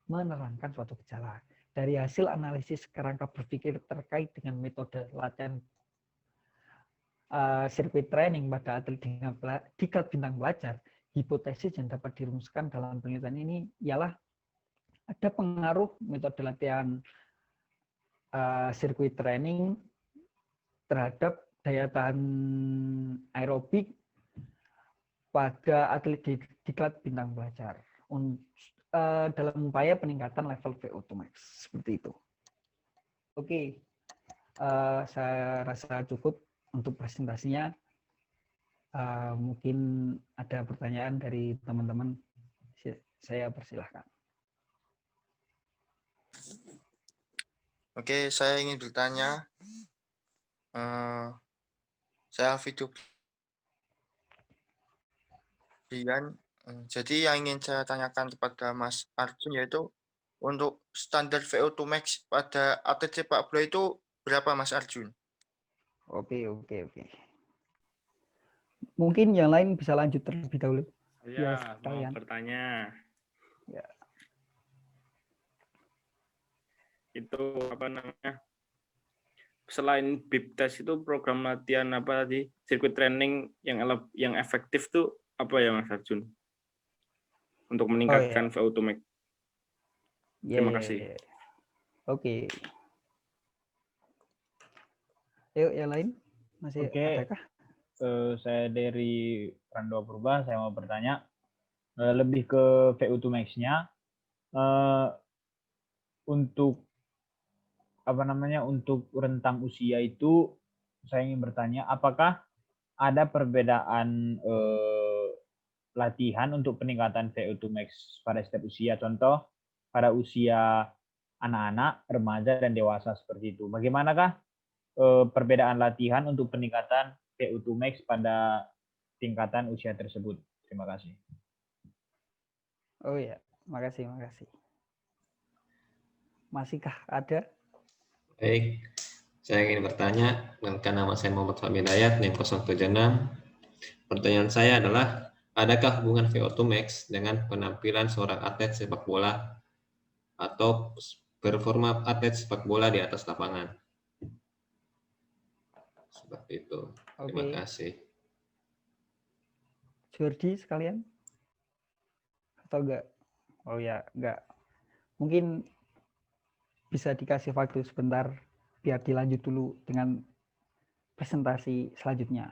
menerangkan suatu gejala. Dari hasil analisis kerangka berpikir terkait dengan metode latihan sirkuit training pada atlet diklat bintang pelajar, hipotesis yang dapat dirumuskan dalam penelitian ini ialah ada pengaruh metode latihan sirkuit training terhadap daya tahan aerobik pada atlet diklat bintang pelajar dalam upaya peningkatan level VO2 max. Seperti itu. Oke, saya rasa cukup untuk presentasinya. Mungkin ada pertanyaan dari teman-teman. Saya persilahkan. Oke, saya ingin bertanya. Saya Alfidu. Jadi yang ingin saya tanyakan kepada Mas Arjun yaitu untuk standar VO2 max pada atlet sepak bola itu berapa, Mas Arjun? Oke. Mungkin yang lain bisa lanjut terlebih dahulu. Ya, mau bertanya. Ya. Itu apa namanya? Selain BIP test itu program latihan apa tadi? Sirkuit training yang efektif tuh apa ya, Mas Arjun? Untuk meningkatkan VO2 max. Terima kasih. Oke. Yuk, yang lain masih adakah? Saya dari Rando Purba, saya mau bertanya lebih ke VO2 max-nya untuk untuk rentang usia itu saya ingin bertanya apakah ada perbedaan latihan untuk peningkatan VO2 max pada setiap usia, contoh pada usia anak-anak, remaja, dan dewasa seperti itu. Bagaimanakah perbedaan latihan untuk peningkatan VO2 max pada tingkatan usia tersebut? Terima kasih. Oh ya, makasih. Masihkah ada? Baik, saya ingin bertanya, dengan nama saya Muhammad Fahmi Dayat, NIM 076. Pertanyaan saya adalah, adakah hubungan VO2 max dengan penampilan seorang atlet sepak bola atau performa atlet sepak bola di atas lapangan? Seperti itu. Terima kasih. Jordi sekalian? Atau enggak? Oh ya, enggak. Mungkin bisa dikasih waktu sebentar biar dilanjut dulu dengan presentasi selanjutnya.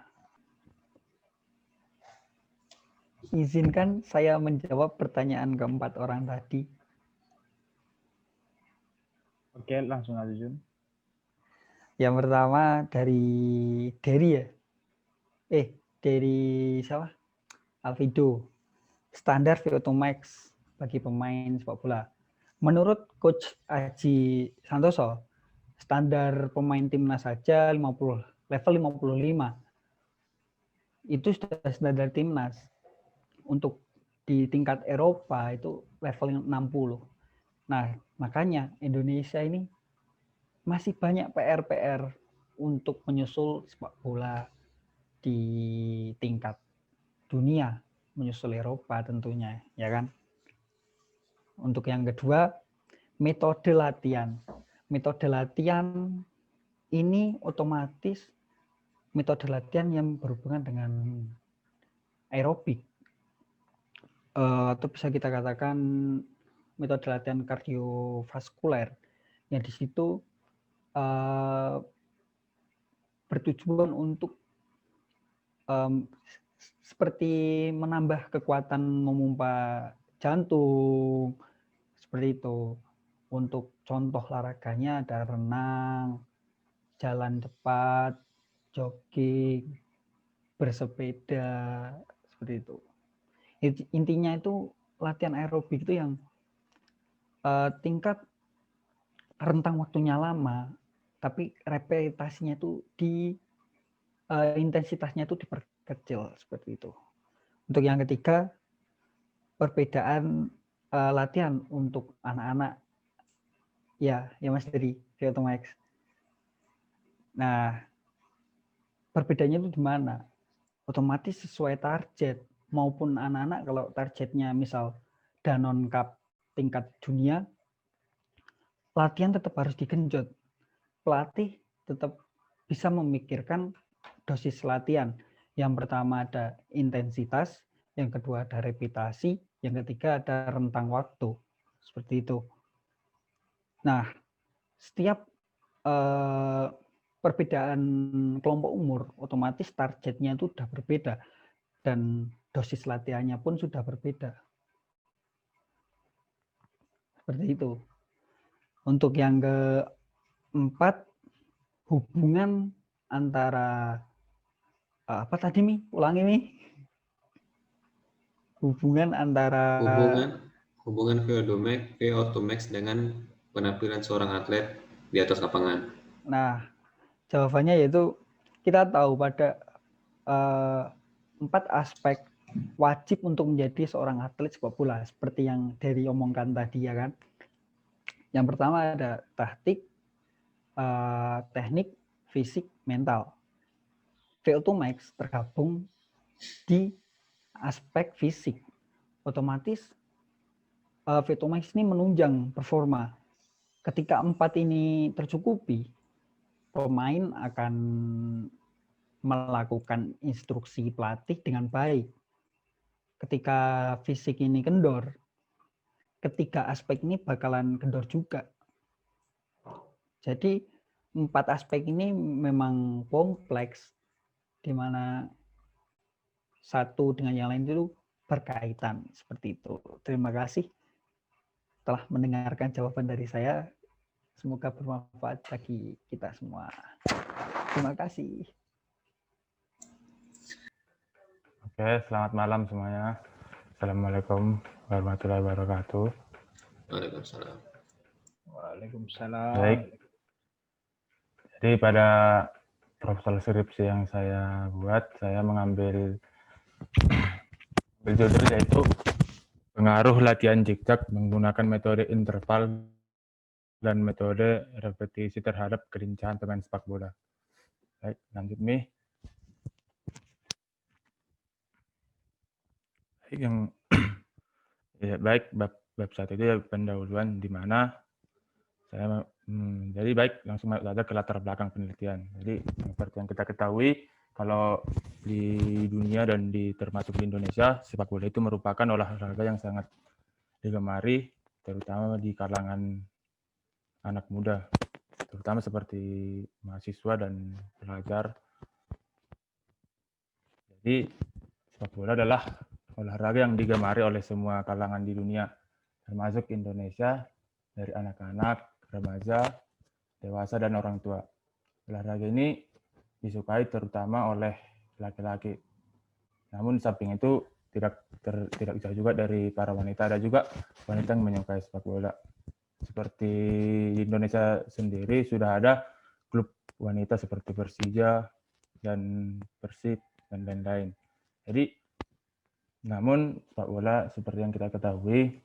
Izinkan saya menjawab pertanyaan keempat orang tadi. Oke, langsung aja, Jun. Yang pertama dari Derry ya? Dari siapa? Alfido. Standar VO2 max bagi pemain sepak bola. Menurut Coach Aji Santoso, standar pemain timnas saja level 55. Itu sudah standar timnas. Untuk di tingkat Eropa itu level 60. Nah, makanya Indonesia ini masih banyak PR untuk menyusul sepak bola di tingkat dunia, menyusul Eropa tentunya, ya kan? Untuk yang kedua, metode latihan. Metode latihan ini otomatis metode latihan yang berhubungan dengan aerobik. Atau bisa kita katakan metode latihan kardiovaskuler yang di situ bertujuan untuk seperti menambah kekuatan memompa jantung, seperti itu. Untuk contoh olahraganya ada renang, jalan cepat, jogging, bersepeda, seperti itu. Intinya itu latihan aerobik itu yang tingkat rentang waktunya lama, tapi repetasinya itu intensitasnya itu diperkecil, seperti itu. Untuk yang ketiga, perbedaan latihan untuk anak-anak, ya Mas dari VO2 Max. Nah, perbedaannya itu di mana? Otomatis sesuai target, maupun anak-anak kalau targetnya misal Danone Cup tingkat dunia, latihan tetap harus digenjot. Pelatih tetap bisa memikirkan dosis latihan. Yang pertama ada intensitas, yang kedua ada repetisi, yang ketiga ada rentang waktu. Seperti itu. Nah, setiap perbedaan kelompok umur, otomatis targetnya itu sudah berbeda. Dan dosis latihannya pun sudah berbeda. Seperti itu. Untuk yang keempat, hubungan antara apa tadi Mi? Ulangi Mi. Hubungan antara hubungan VO2 Max dengan penampilan seorang atlet di atas lapangan. Nah, jawabannya yaitu kita tahu pada 4 aspek wajib untuk menjadi seorang atlet sepak bola, seperti yang dari omongkan tadi, ya kan. Yang pertama ada taktik, teknik, fisik, mental. VO2 Max tergabung di aspek fisik. Otomatis VO2 Max ini menunjang performa. Ketika 4 ini tercukupi, pemain akan melakukan instruksi pelatih dengan baik. Ketika fisik ini kendor, ketiga aspek ini bakalan kendor juga. Jadi 4 aspek ini memang kompleks, di mana satu dengan yang lain itu berkaitan, seperti itu. Terima kasih telah mendengarkan jawaban dari saya. Semoga bermanfaat bagi kita semua. Terima kasih. Oke, selamat malam semuanya. Assalamualaikum warahmatullahi wabarakatuh. Waalaikumsalam. Waalaikumsalam. Baik. Jadi pada proposal skripsi yang saya buat, saya mengambil judul yaitu pengaruh latihan zigzag menggunakan metode interval dan metode repetisi terhadap kelincahan pemain sepak bola. Baik, lanjut Mi. Yang ya, baik bab 1 itu ya pendahuluan, di mana saya jadi baik langsung saja ke latar belakang penelitian. Jadi seperti yang kita ketahui, kalau di dunia dan termasuk di Indonesia, sepak bola itu merupakan olahraga yang sangat digemari, terutama di kalangan anak muda, terutama seperti mahasiswa dan pelajar. Jadi sepak bola adalah olahraga yang digemari oleh semua kalangan di dunia, termasuk Indonesia, dari anak-anak, remaja, dewasa, dan orang tua. Olahraga ini disukai terutama oleh laki-laki. Namun samping itu tidak jauh juga dari para wanita. Ada juga wanita yang menyukai sepak bola. Seperti di Indonesia sendiri sudah ada klub wanita seperti Persija dan Persib dan lain-lain. Jadi Namun sepak bola seperti yang kita ketahui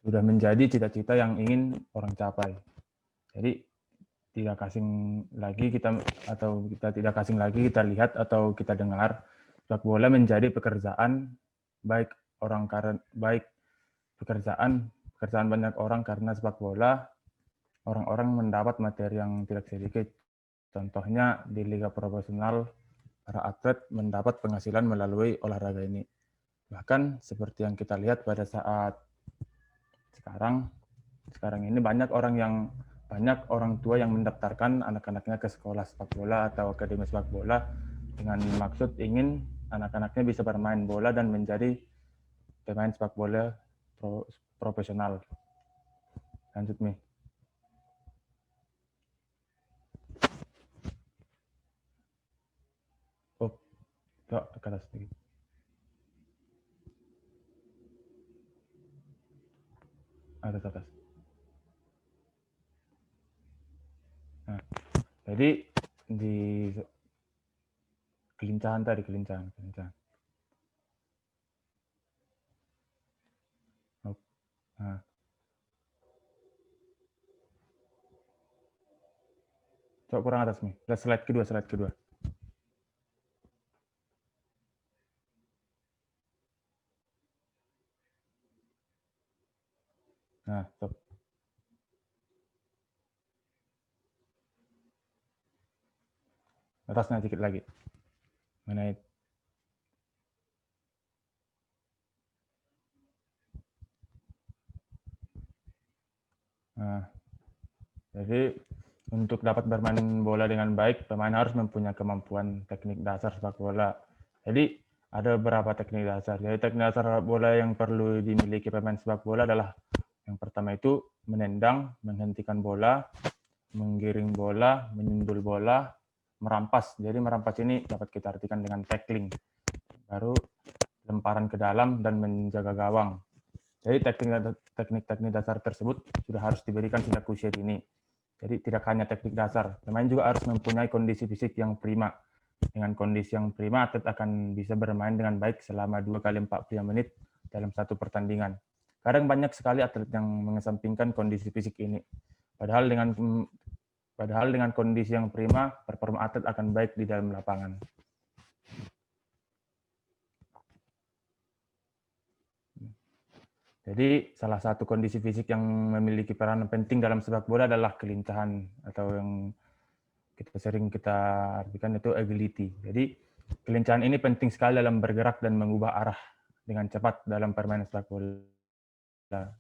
sudah menjadi cita-cita yang ingin orang capai. Jadi tidak asing lagi kita tidak asing lagi kita lihat atau kita dengar sepak bola menjadi pekerjaan pekerjaan banyak orang. Karena sepak bola orang-orang mendapat materi yang tidak sedikit. Contohnya di liga profesional para atlet mendapat penghasilan melalui olahraga ini. Bahkan seperti yang kita lihat pada saat sekarang ini banyak orang tua yang mendaftarkan anak-anaknya ke sekolah sepak bola atau akademi sepak bola dengan maksud ingin anak-anaknya bisa bermain bola dan menjadi pemain sepak bola profesional. Lanjut, Mi. Ke atas sedikit. Atas. Nah, jadi di kelincahan. Nah, coba kurang atas nih. Slide kedua. Nah, stop. Atasnya sedikit lagi. Mana itu? Nah, jadi untuk dapat bermain bola dengan baik, pemain harus mempunyai kemampuan teknik dasar sepak bola. Jadi ada beberapa teknik dasar. Jadi teknik dasar bola yang perlu dimiliki pemain sepak bola adalah yang pertama itu menendang, menghentikan bola, menggiring bola, menyundul bola, merampas. Jadi merampas ini dapat kita artikan dengan tackling. Baru lemparan ke dalam dan menjaga gawang. Jadi teknik-teknik dasar tersebut sudah harus diberikan sejak usia dini. Jadi tidak hanya teknik dasar, pemain juga harus mempunyai kondisi fisik yang prima. Dengan kondisi yang prima, atlet akan bisa bermain dengan baik selama 2 kali 45 menit dalam satu pertandingan. Kadang banyak sekali atlet yang mengesampingkan kondisi fisik ini. Padahal dengan kondisi yang prima, performa atlet akan baik di dalam lapangan. Jadi salah satu kondisi fisik yang memiliki peran penting dalam sepak bola adalah kelincahan atau yang sering kita artikan itu agility. Jadi kelincahan ini penting sekali dalam bergerak dan mengubah arah dengan cepat dalam permainan sepak bola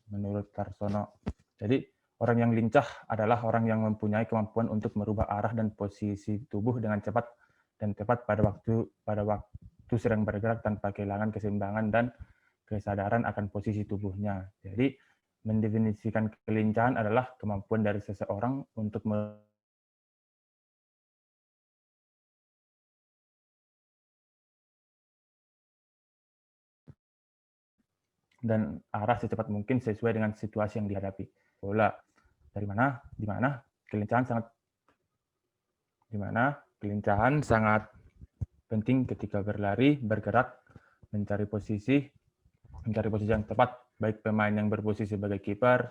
menurut Carsono. Jadi orang yang lincah adalah orang yang mempunyai kemampuan untuk merubah arah dan posisi tubuh dengan cepat dan tepat pada waktu sedang bergerak tanpa kehilangan keseimbangan dan kesadaran akan posisi tubuhnya. Jadi, mendefinisikan kelincahan adalah kemampuan dari seseorang untuk dan arah secepat mungkin sesuai dengan situasi yang dihadapi. Bola dari mana? Di mana kelincahan sangat penting ketika berlari, bergerak, mencari posisi yang tepat, baik pemain yang berposisi sebagai kiper,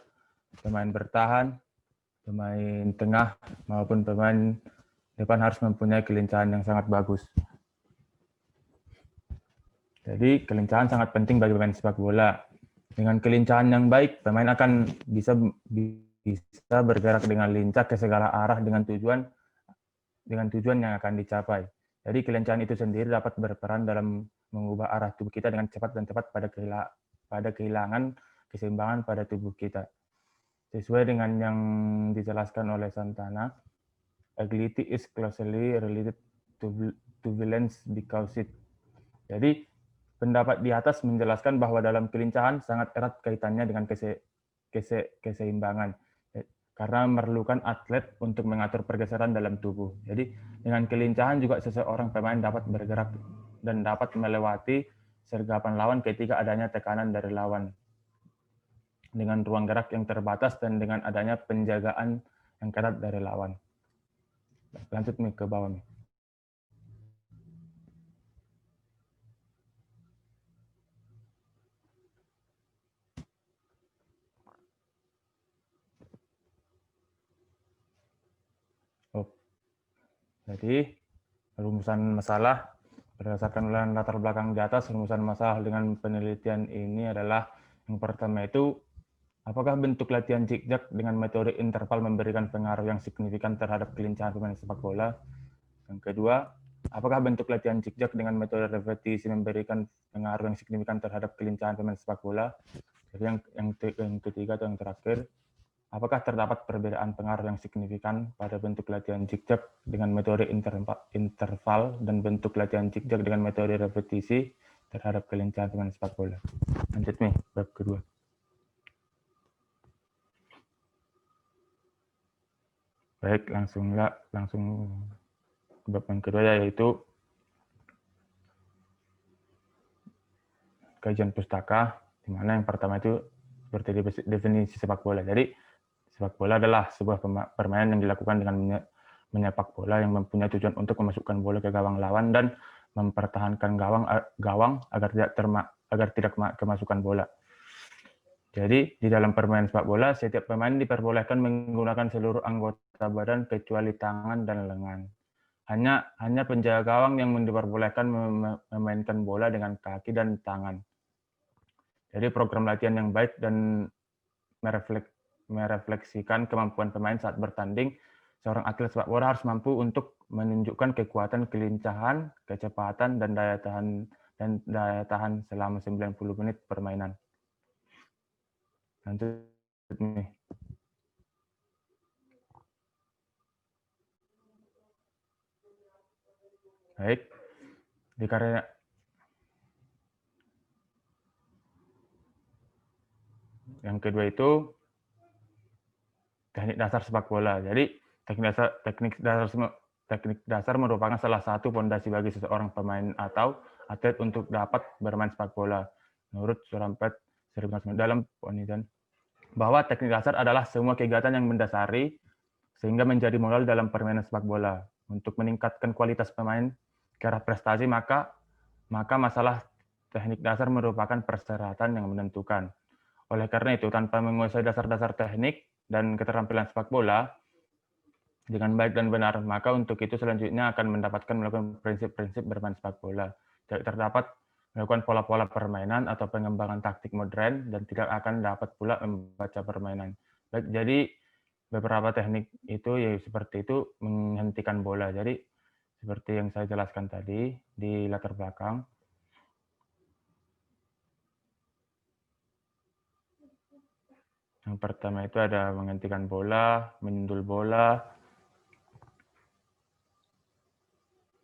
pemain bertahan, pemain tengah, maupun pemain depan harus mempunyai kelincahan yang sangat bagus. Jadi kelincahan sangat penting bagi pemain sepak bola. Dengan kelincahan yang baik, pemain akan bisa bergerak dengan lincah ke segala arah dengan tujuan yang akan dicapai. Jadi kelincahan itu sendiri dapat berperan dalam mengubah arah tubuh kita dengan cepat dan tepat pada kehilangan keseimbangan pada tubuh kita. Sesuai dengan yang dijelaskan oleh Santana, agility is closely related to violence because it. Jadi pendapat di atas menjelaskan bahwa dalam kelincahan sangat erat kaitannya dengan keseimbangan. Karena memerlukan atlet untuk mengatur pergeseran dalam tubuh. Jadi dengan kelincahan juga seseorang pemain dapat bergerak dan dapat melewati sergapan lawan ketika adanya tekanan dari lawan. Dengan ruang gerak yang terbatas dan dengan adanya penjagaan yang ketat dari lawan. Lanjut nih ke bawah nih. Jadi, rumusan masalah berdasarkan latar belakang di atas, rumusan masalah dengan penelitian ini adalah yang pertama itu, apakah bentuk latihan zigzag dengan metode interval memberikan pengaruh yang signifikan terhadap kelincahan pemain sepak bola? Yang kedua, apakah bentuk latihan zigzag dengan metode repetisi memberikan pengaruh yang signifikan terhadap kelincahan pemain sepak bola? Jadi yang ketiga atau yang terakhir, apakah terdapat perbedaan pengaruh yang signifikan pada bentuk latihan zigzag dengan metode interval dan bentuk latihan zigzag dengan metode repetisi terhadap kelincahan pemain sepak bola? Lanjut nih, bab kedua. Baik, langsung bab yang kedua, yaitu kajian pustaka, di mana yang pertama itu seperti definisi sepak bola. Jadi, sepak bola adalah sebuah permainan yang dilakukan dengan menyepak bola yang mempunyai tujuan untuk memasukkan bola ke gawang lawan dan mempertahankan gawang agar tidak kemasukan bola. Jadi, di dalam permainan sepak bola, setiap pemain diperbolehkan menggunakan seluruh anggota badan kecuali tangan dan lengan. Hanya penjaga gawang yang diperbolehkan memainkan bola dengan kaki dan tangan. Jadi program latihan yang baik dan merefleksikan kemampuan pemain saat bertanding, seorang atlet sepak bola harus mampu untuk menunjukkan kekuatan, kelincahan, kecepatan, dan daya tahan selama 90 menit permainan. Lanjut nih. Baik. Yang kedua itu teknik dasar sepak bola. Jadi teknik dasar merupakan salah satu fondasi bagi seseorang pemain atau atlet untuk dapat bermain sepak bola. Menurut Surampet 1999 dalam penelitian bahwa teknik dasar adalah semua kegiatan yang mendasari sehingga menjadi modal dalam permainan sepak bola. Untuk meningkatkan kualitas pemain ke arah prestasi, maka masalah teknik dasar merupakan persyaratan yang menentukan. Oleh karena itu, tanpa menguasai dasar-dasar teknik dan keterampilan sepak bola dengan baik dan benar, maka untuk itu selanjutnya akan melakukan prinsip-prinsip bermain sepak bola. Tidak terdapat melakukan pola-pola permainan atau pengembangan taktik modern dan tidak akan dapat pula membaca permainan. Baik, jadi beberapa teknik itu ya seperti itu menghentikan bola. Jadi seperti yang saya jelaskan tadi di latar belakang. Yang pertama itu ada menghentikan bola, menyundul bola,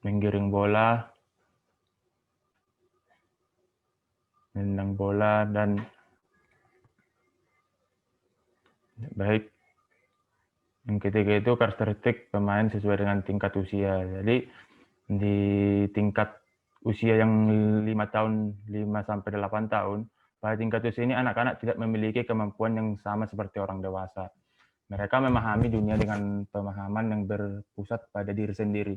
menggiring bola, menendang bola, dan baik. Yang ketiga itu karakteristik pemain sesuai dengan tingkat usia. Jadi di tingkat usia yang 5 sampai 8 tahun, pada tingkat usia ini anak-anak tidak memiliki kemampuan yang sama seperti orang dewasa. Mereka memahami dunia dengan pemahaman yang berpusat pada diri sendiri.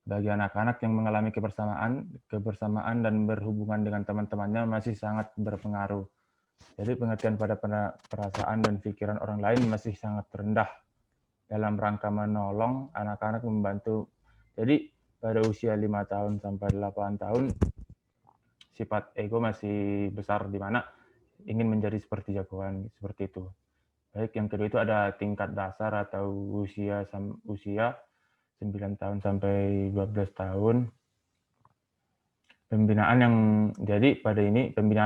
Bagi anak-anak yang mengalami kebersamaan dan berhubungan dengan teman-temannya masih sangat berpengaruh. Jadi pengertian pada perasaan dan pikiran orang lain masih sangat rendah dalam rangka menolong anak-anak membantu. Jadi pada usia 5 tahun sampai 8 tahun, sifat ego masih besar di mana ingin menjadi seperti jagoan, seperti itu. Baik, yang kedua itu ada tingkat dasar atau usia 9 tahun sampai 12 tahun. Pembinaan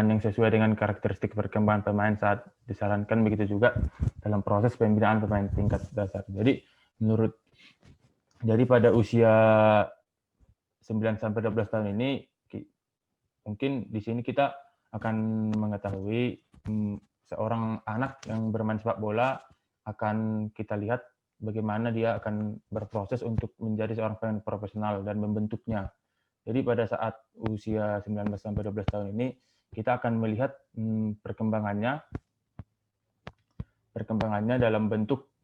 yang sesuai dengan karakteristik perkembangan pemain saat disarankan, begitu juga dalam proses pembinaan pemain tingkat dasar. Jadi pada usia 9 sampai 12 tahun ini mungkin di sini kita akan mengetahui seorang anak yang bermain sepak bola, akan kita lihat bagaimana dia akan berproses untuk menjadi seorang pemain profesional dan membentuknya. Jadi pada saat usia 19 sampai 12 tahun ini kita akan melihat perkembangannya dalam bentuk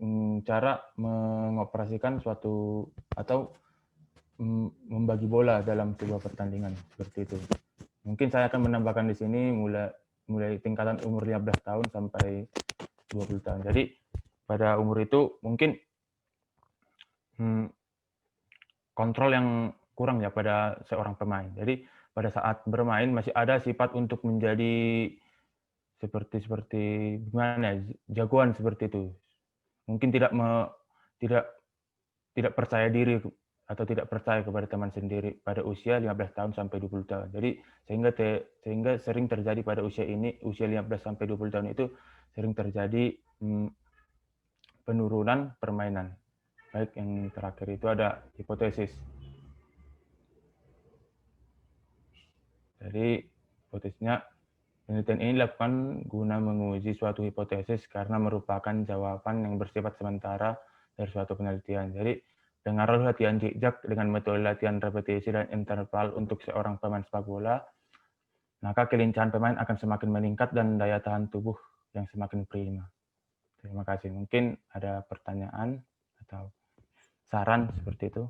cara mengoperasikan suatu atau membagi bola dalam sebuah pertandingan, seperti itu. Mungkin saya akan menambahkan di sini mulai tingkatan umur 15 tahun sampai 20 tahun. Jadi pada umur itu mungkin kontrol yang kurang ya pada seorang pemain. Jadi pada saat bermain masih ada sifat untuk menjadi seperti gimana ya, jagoan seperti itu. Mungkin tidak tidak percaya diri atau tidak percaya kepada teman sendiri pada usia 15 tahun sampai 20 tahun. Jadi sehingga sering terjadi pada usia 15 sampai 20 tahun itu sering terjadi penurunan permainan. Baik, yang terakhir itu ada hipotesis. Jadi hipotesisnya, penelitian ini dilakukan guna menguji suatu hipotesis karena merupakan jawaban yang bersifat sementara dari suatu penelitian. Jadi dengan latihan jejak dengan metode latihan repetisi dan interval untuk seorang pemain sepak bola, maka kelincahan pemain akan semakin meningkat dan daya tahan tubuh yang semakin prima. Terima kasih. Mungkin ada pertanyaan atau saran seperti itu.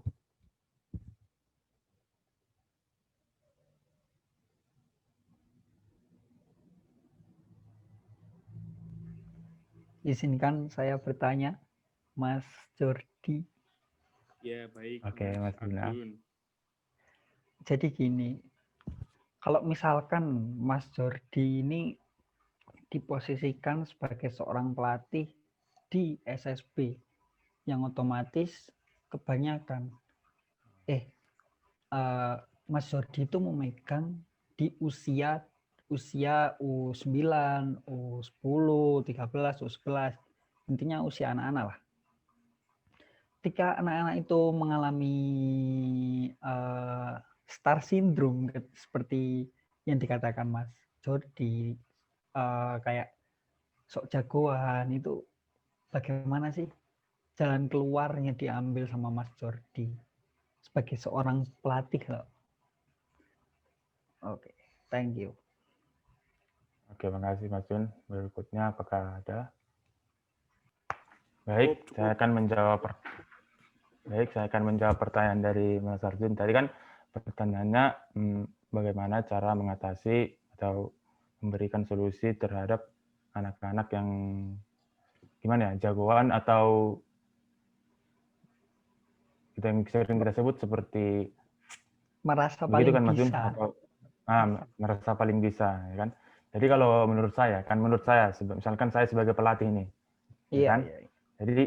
Izinkan saya bertanya, Mas Jordi. Ya, baik. Oke, Mas Dina. Agun. Jadi gini, kalau misalkan Mas Jordi ini diposisikan sebagai seorang pelatih di SSB, yang otomatis kebanyakan Mas Jordi itu memegang di usia U9, U10, 13, U11. Intinya usia anak-anak lah. Ketika anak-anak itu mengalami star syndrome seperti yang dikatakan Mas Jordi, kayak sok jagoan, itu bagaimana sih jalan keluarnya diambil sama Mas Jordi sebagai seorang pelatih loh? Oke, thank you. Oke, makasih Mas Jun. Berikutnya apakah ada? Baik, saya akan menjawab pertanyaan dari Mas Arjun. Tadi kan pertanyaannya bagaimana cara mengatasi atau memberikan solusi terhadap anak-anak yang gimana ya, jagoan atau kita yang sering kita sebut seperti Merasa begitu paling kan Mas Jun? bisa. Atau merasa paling bisa, ya kan? Jadi kalau menurut saya, misalkan saya sebagai pelatih ini, Iya, kan? iya. Jadi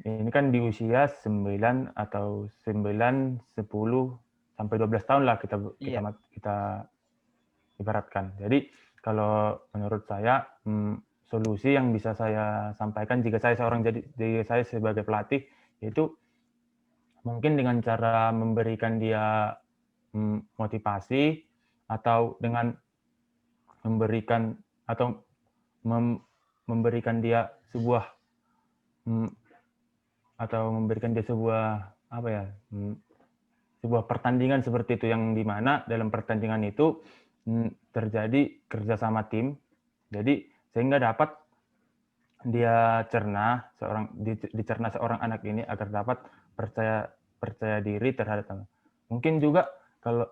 ini kan di usia 9 atau 9, 10 sampai 12 tahun lah kita ibaratkan. Jadi kalau menurut saya solusi yang bisa saya sampaikan jika saya sebagai pelatih yaitu mungkin dengan cara memberikan dia motivasi atau dengan memberikan dia sebuah sebuah pertandingan seperti itu, yang dimana dalam pertandingan itu terjadi kerjasama tim, jadi sehingga dapat dia dicerna seorang anak ini agar dapat percaya diri terhadap. Mungkin juga kalau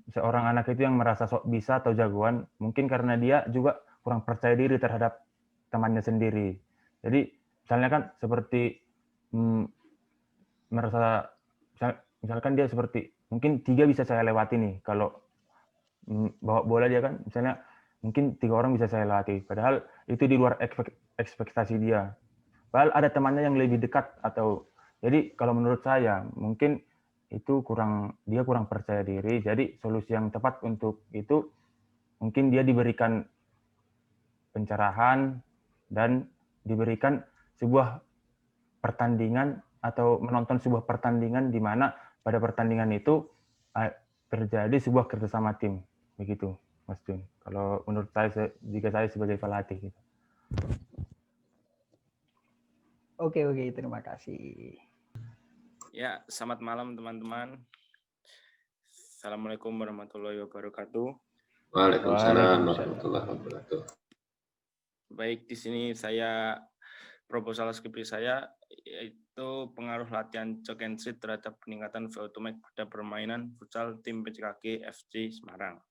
seorang anak itu yang merasa sok bisa atau jagoan, mungkin karena dia juga kurang percaya diri terhadap temannya sendiri. Jadi misalnya kan seperti misalkan dia seperti mungkin 3 bisa saya lewati nih, kalau bawa bola dia kan misalnya mungkin 3 orang bisa saya lewati, padahal itu di luar ekspektasi dia. Padahal ada temannya yang lebih dekat, atau jadi kalau menurut saya mungkin itu dia kurang percaya diri. Jadi solusi yang tepat untuk itu mungkin dia diberikan pencerahan dan diberikan sebuah pertandingan atau menonton sebuah pertandingan di mana pada pertandingan itu terjadi sebuah kerjasama tim, begitu Mas Jun. Kalau menurut saya, jika saya sebagai pelatih gitu. Oke, terima kasih. Ya, selamat malam teman-teman. Assalamualaikum warahmatullahi wabarakatuh. Waalaikumsalam warahmatullahi wabarakatuh. Baik, di sini saya proposal skripsi saya yaitu pengaruh latihan jog and street terhadap peningkatan VO2max pada permainan futsal tim PCKG FC Semarang.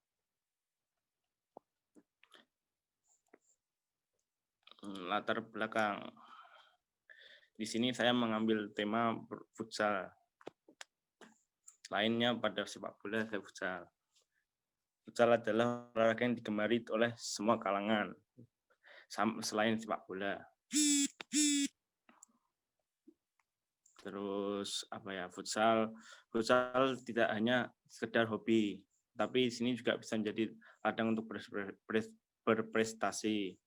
Latar belakang. Di sini saya mengambil tema futsal. Lainnya pada sepak bola, saya futsal. Futsal adalah olahraga yang digemari oleh semua kalangan, selain sepak bola. Terus futsal tidak hanya sekedar hobi, tapi di sini juga bisa menjadi ladang untuk berprestasi.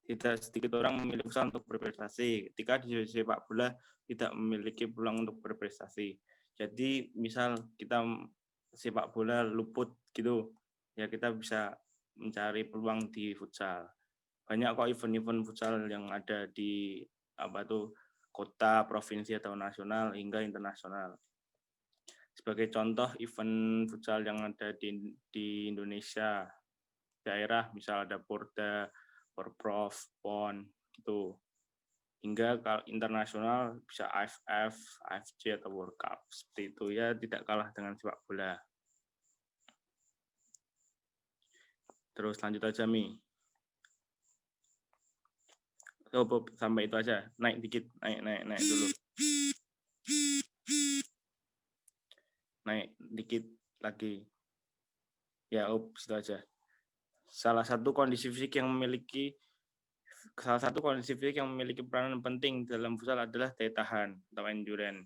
Tidak sedikit orang memilih futsal untuk berprestasi, ketika di sepak bola tidak memiliki peluang untuk berprestasi. Jadi misal kita sepak bola luput gitu, ya kita bisa mencari peluang di futsal. Banyak kok event-event futsal yang ada di kota, provinsi atau nasional hingga internasional. Sebagai contoh event futsal yang ada di Indonesia, daerah misal ada Porda, Porprov, PON gitu. Hingga kalau internasional bisa AFF, AFC atau World Cup. Seperti itu ya, tidak kalah dengan sepak bola. Terus lanjut aja Mi. Sampai itu aja, naik dikit, naik dulu. Naik dikit lagi. Ya, itu aja. Salah satu kondisi fisik yang memiliki peranan penting dalam futsal adalah daya tahan atau endurance.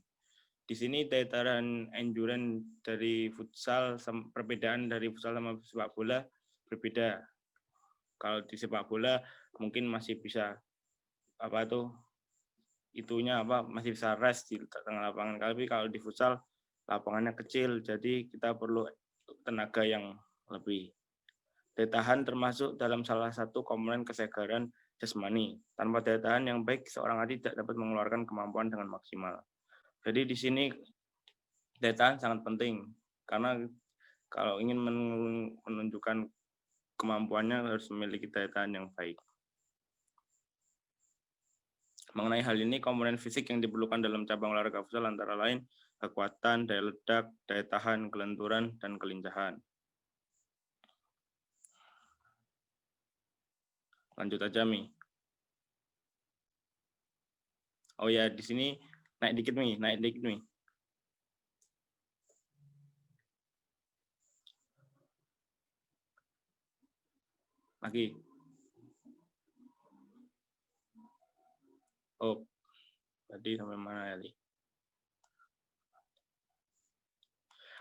Di sini daya tahan endurance dari futsal, perbedaan dari futsal sama sepak bola berbeda. Kalau di sepak bola mungkin masih bisa masih bisa rest di tengah lapangan. Tapi kalau di futsal lapangannya kecil, jadi kita perlu tenaga yang lebih. Daya tahan termasuk dalam salah satu komponen kesegaran jasmani. Tanpa daya tahan yang baik, seorang atlet tidak dapat mengeluarkan kemampuan dengan maksimal. Jadi di sini daya tahan sangat penting, karena kalau ingin menunjukkan kemampuannya harus memiliki daya tahan yang baik. Mengenai hal ini, komponen fisik yang diperlukan dalam cabang olahraga futsal antara lain kekuatan, daya ledak, daya tahan, kelenturan, dan kelincahan. Lanjut aja, Mi. Oh ya, di sini naik dikit, Mi. Lagi. Oh, tadi sampai mana ya, Li?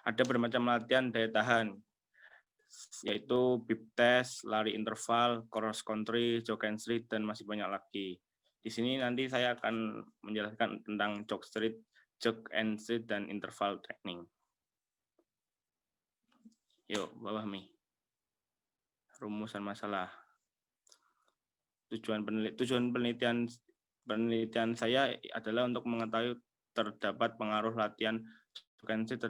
Ada bermacam latihan daya tahan, yaitu bib test, lari interval, cross country, jog and street, dan masih banyak lagi. Di sini nanti saya akan menjelaskan tentang jog and street, dan interval training. Yuk, bawah Mi. Rumusan masalah. Tujuan penelitian saya adalah untuk mengetahui terdapat pengaruh latihan jog and street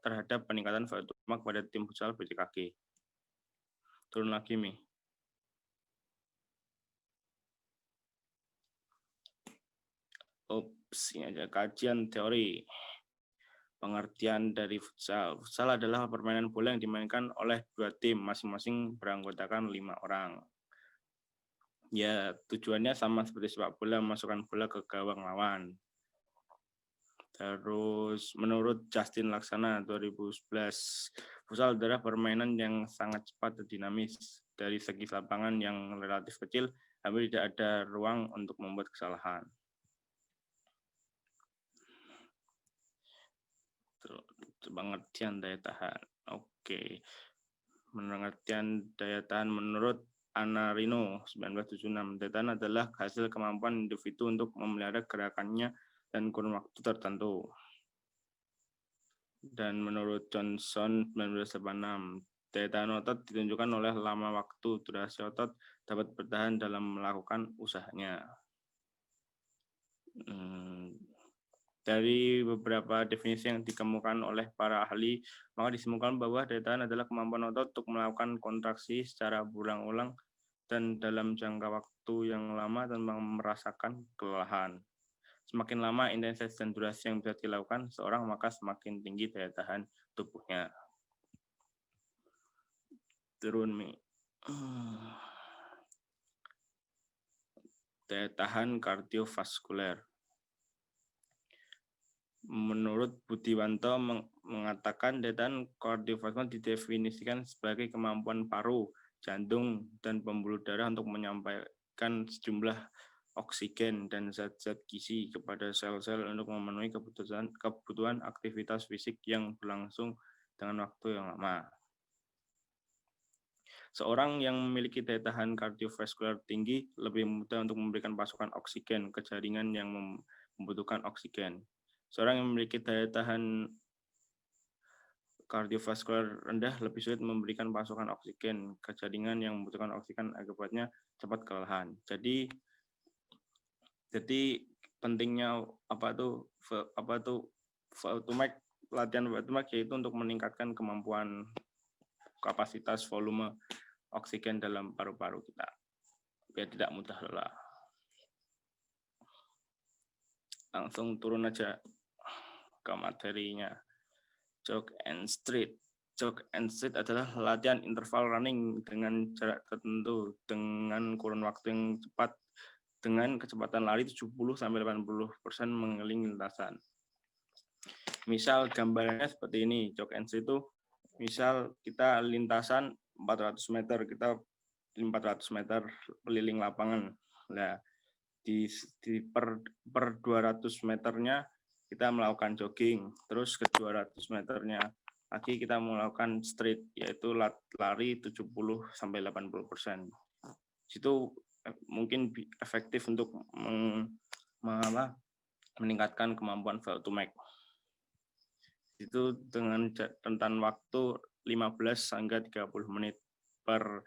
terhadap peningkatan volume pada tim futsal BCKG. Turun lagi, Mi. Ini aja kajian teori. Pengertian dari futsal. Futsal adalah permainan bola yang dimainkan oleh dua tim, masing-masing beranggotakan 5 orang. Ya, tujuannya sama seperti sepak bola, memasukkan bola ke gawang lawan. Terus, menurut Justin Laksana 2011, futsal adalah permainan yang sangat cepat dan dinamis. Dari segi lapangan yang relatif kecil, hampir tidak ada ruang untuk membuat kesalahan. Pengertian daya tahan. Oke. Pengertian daya tahan menurut Anarino 1976. Daya tahan adalah hasil kemampuan individu untuk memelihara gerakannya dan kurun waktu tertentu. Dan menurut Johnson 1986, daya tahan otot ditunjukkan oleh lama waktu durasi otot dapat bertahan dalam melakukan usahanya. Dari beberapa definisi yang dikemukakan oleh para ahli, maka disimpulkan bahwa daya tahan adalah kemampuan otot untuk melakukan kontraksi secara berulang-ulang dan dalam jangka waktu yang lama tanpa merasakan kelelahan. Semakin lama intensitas dan durasi yang bisa dilakukan seorang, maka semakin tinggi daya tahan tubuhnya. Turun, Mi. Daya tahan kardiovaskuler. Menurut Budiwanto mengatakan daya kardiovaskular didefinisikan sebagai kemampuan paru, jantung, dan pembuluh darah untuk menyampaikan sejumlah oksigen dan zat-zat gizi kepada sel-sel untuk memenuhi kebutuhan aktivitas fisik yang berlangsung dengan waktu yang lama. Seorang yang memiliki daya tahan kardiovaskular tinggi lebih mudah untuk memberikan pasokan oksigen ke jaringan yang membutuhkan oksigen. Seorang yang memiliki daya tahan kardiovaskular rendah lebih sulit memberikan pasokan oksigen ke jaringan yang membutuhkan oksigen, akibatnya cepat kelelahan. Jadi pentingnya latihan VO2max yaitu untuk meningkatkan kemampuan kapasitas volume oksigen dalam paru-paru kita biar tidak mudah lelah. Langsung turun aja ke materinya. Jog and street. Jog and street adalah latihan interval running dengan jarak tertentu dengan kurun waktu yang cepat dengan kecepatan lari 70-80% mengelilingi lintasan. Misal gambarannya seperti ini, jog and street itu misal kita lintasan 400 meter, kita 400 meter keliling lapangan. Nah, di per 200 meternya kita melakukan jogging, terus ke 200 meternya lagi kita melakukan street, yaitu lari 70-80%. Itu mungkin efektif untuk meningkatkan kemampuan VO2max. Itu dengan rentan waktu 15 hingga 30 menit per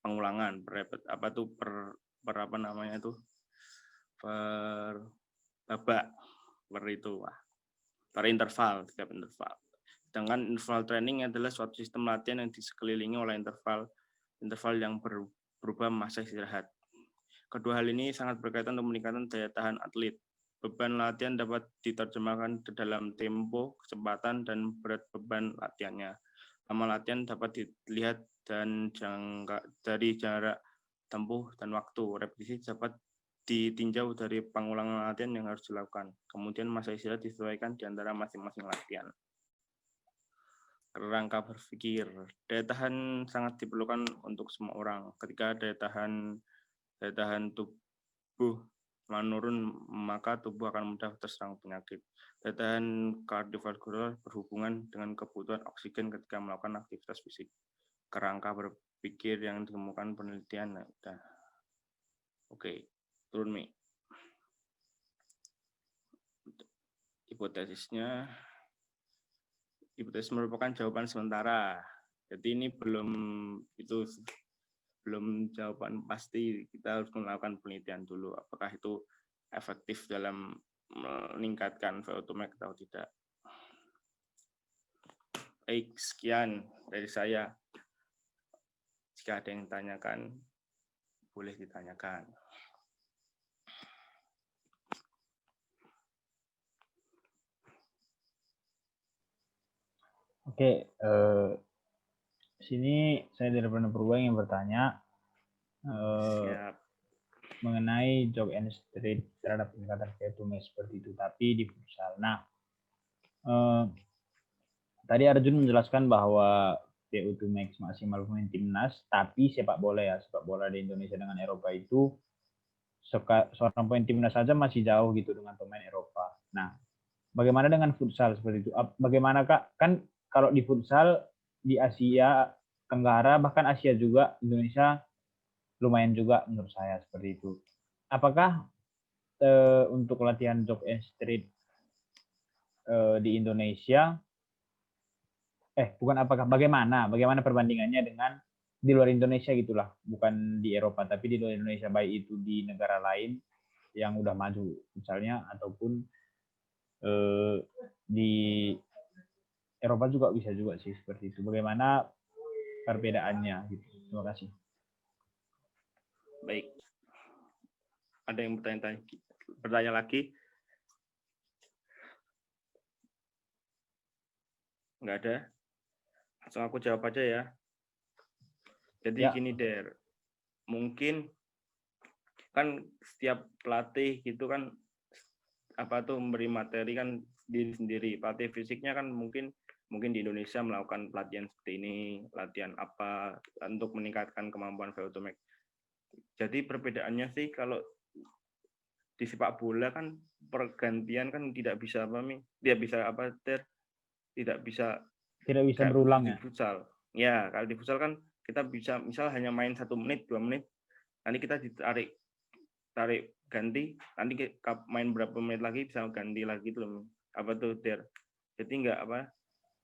pengulangan, per babak, per interval, setiap interval. Sedangkan interval training adalah suatu sistem latihan yang disekelilingi oleh interval yang berubah masa istirahat. Kedua hal ini sangat berkaitan untuk meningkatkan daya tahan atlet. Beban latihan dapat diterjemahkan ke dalam tempo, kecepatan, dan berat beban latihannya. Lama latihan dapat dilihat dari jarak tempuh dan waktu. Repetisi dapat ditinjau dari pengulangan latihan yang harus dilakukan. Kemudian masa istirahat disesuaikan di antara masing-masing latihan. Kerangka berpikir. Daya tahan sangat diperlukan untuk semua orang. Ketika daya tahan tubuh menurun, maka tubuh akan mudah terserang penyakit. Daya tahan kardiovaskular berhubungan dengan kebutuhan oksigen ketika melakukan aktivitas fisik. Kerangka berpikir yang ditemukan penelitian. Oke, turun Mi. Hipotesis merupakan jawaban sementara. Jadi ini belum jawaban pasti, kita harus melakukan penelitian dulu apakah itu efektif dalam meningkatkan VO2max atau tidak. Baik, sekian dari saya. Jika ada yang tanyakan, boleh ditanyakan. Oke, sini saya dari Pernah Purba yang bertanya mengenai jog and street terhadap peningkatan VO2max seperti itu, tapi di futsal. Nah, tadi Arjun menjelaskan bahwa VO2max maksimal pemain timnas, tapi sepak bola di Indonesia dengan Eropa itu seorang pemain timnas saja masih jauh gitu dengan pemain Eropa. Nah, bagaimana dengan futsal seperti itu? Bagaimana Kak? Kan kalau di futsal di Asia Tenggara bahkan Asia juga, Indonesia lumayan juga menurut saya seperti itu. Apakah untuk latihan jog and street di Indonesia bagaimana perbandingannya dengan di luar Indonesia gitulah, bukan di Eropa tapi di luar Indonesia, baik itu di negara lain yang udah maju misalnya ataupun di Eropa juga bisa juga sih seperti itu. Bagaimana perbedaannya gitu. Terima kasih. Baik. Ada yang bertanya lagi? Enggak ada? Langsung aku jawab aja ya. Jadi gini, Der. Mungkin kan setiap pelatih gitu kan memberi materi kan diri sendiri. Pelatih fisiknya kan mungkin di Indonesia melakukan pelatihan seperti ini, latihan apa untuk meningkatkan kemampuan VO2 max. Jadi perbedaannya sih kalau di sepak bola kan pergantian kan tidak bisa tidak bisa kayak berulang di ya. futsal. Ya, kalau di futsal kan kita bisa misal hanya main 1 menit, 2 menit, nanti kita ditarik ganti, nanti main berapa menit lagi bisa ganti lagi tuh loh. Apa tuh Der? Jadi enggak apa?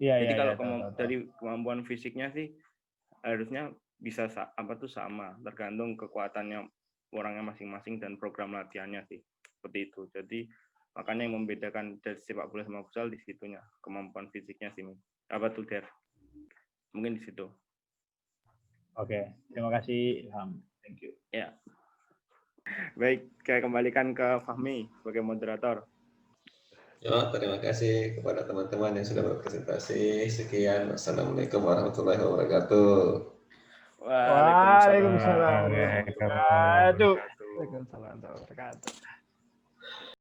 Jadi kalau dari kemampuan fisiknya sih harusnya bisa sama, tergantung kekuatannya orangnya masing-masing dan program latihannya sih. Seperti itu. Jadi makanya yang membedakan dari sepak bola sama futsal di situnya, kemampuan fisiknya sih. Apa tuh Der? Mungkin di situ. Oke, terima kasih Ilham. Thank you. Ya. Baik, saya kembalikan ke Fahmi sebagai moderator. Ya, terima kasih kepada teman-teman yang sudah berpresentasi. Sekian. Wassalamualaikum warahmatullahi wabarakatuh. Waalaikumsalam warahmatullahi wabarakatuh. Waalaikumsalam warahmatullahi wabarakatuh.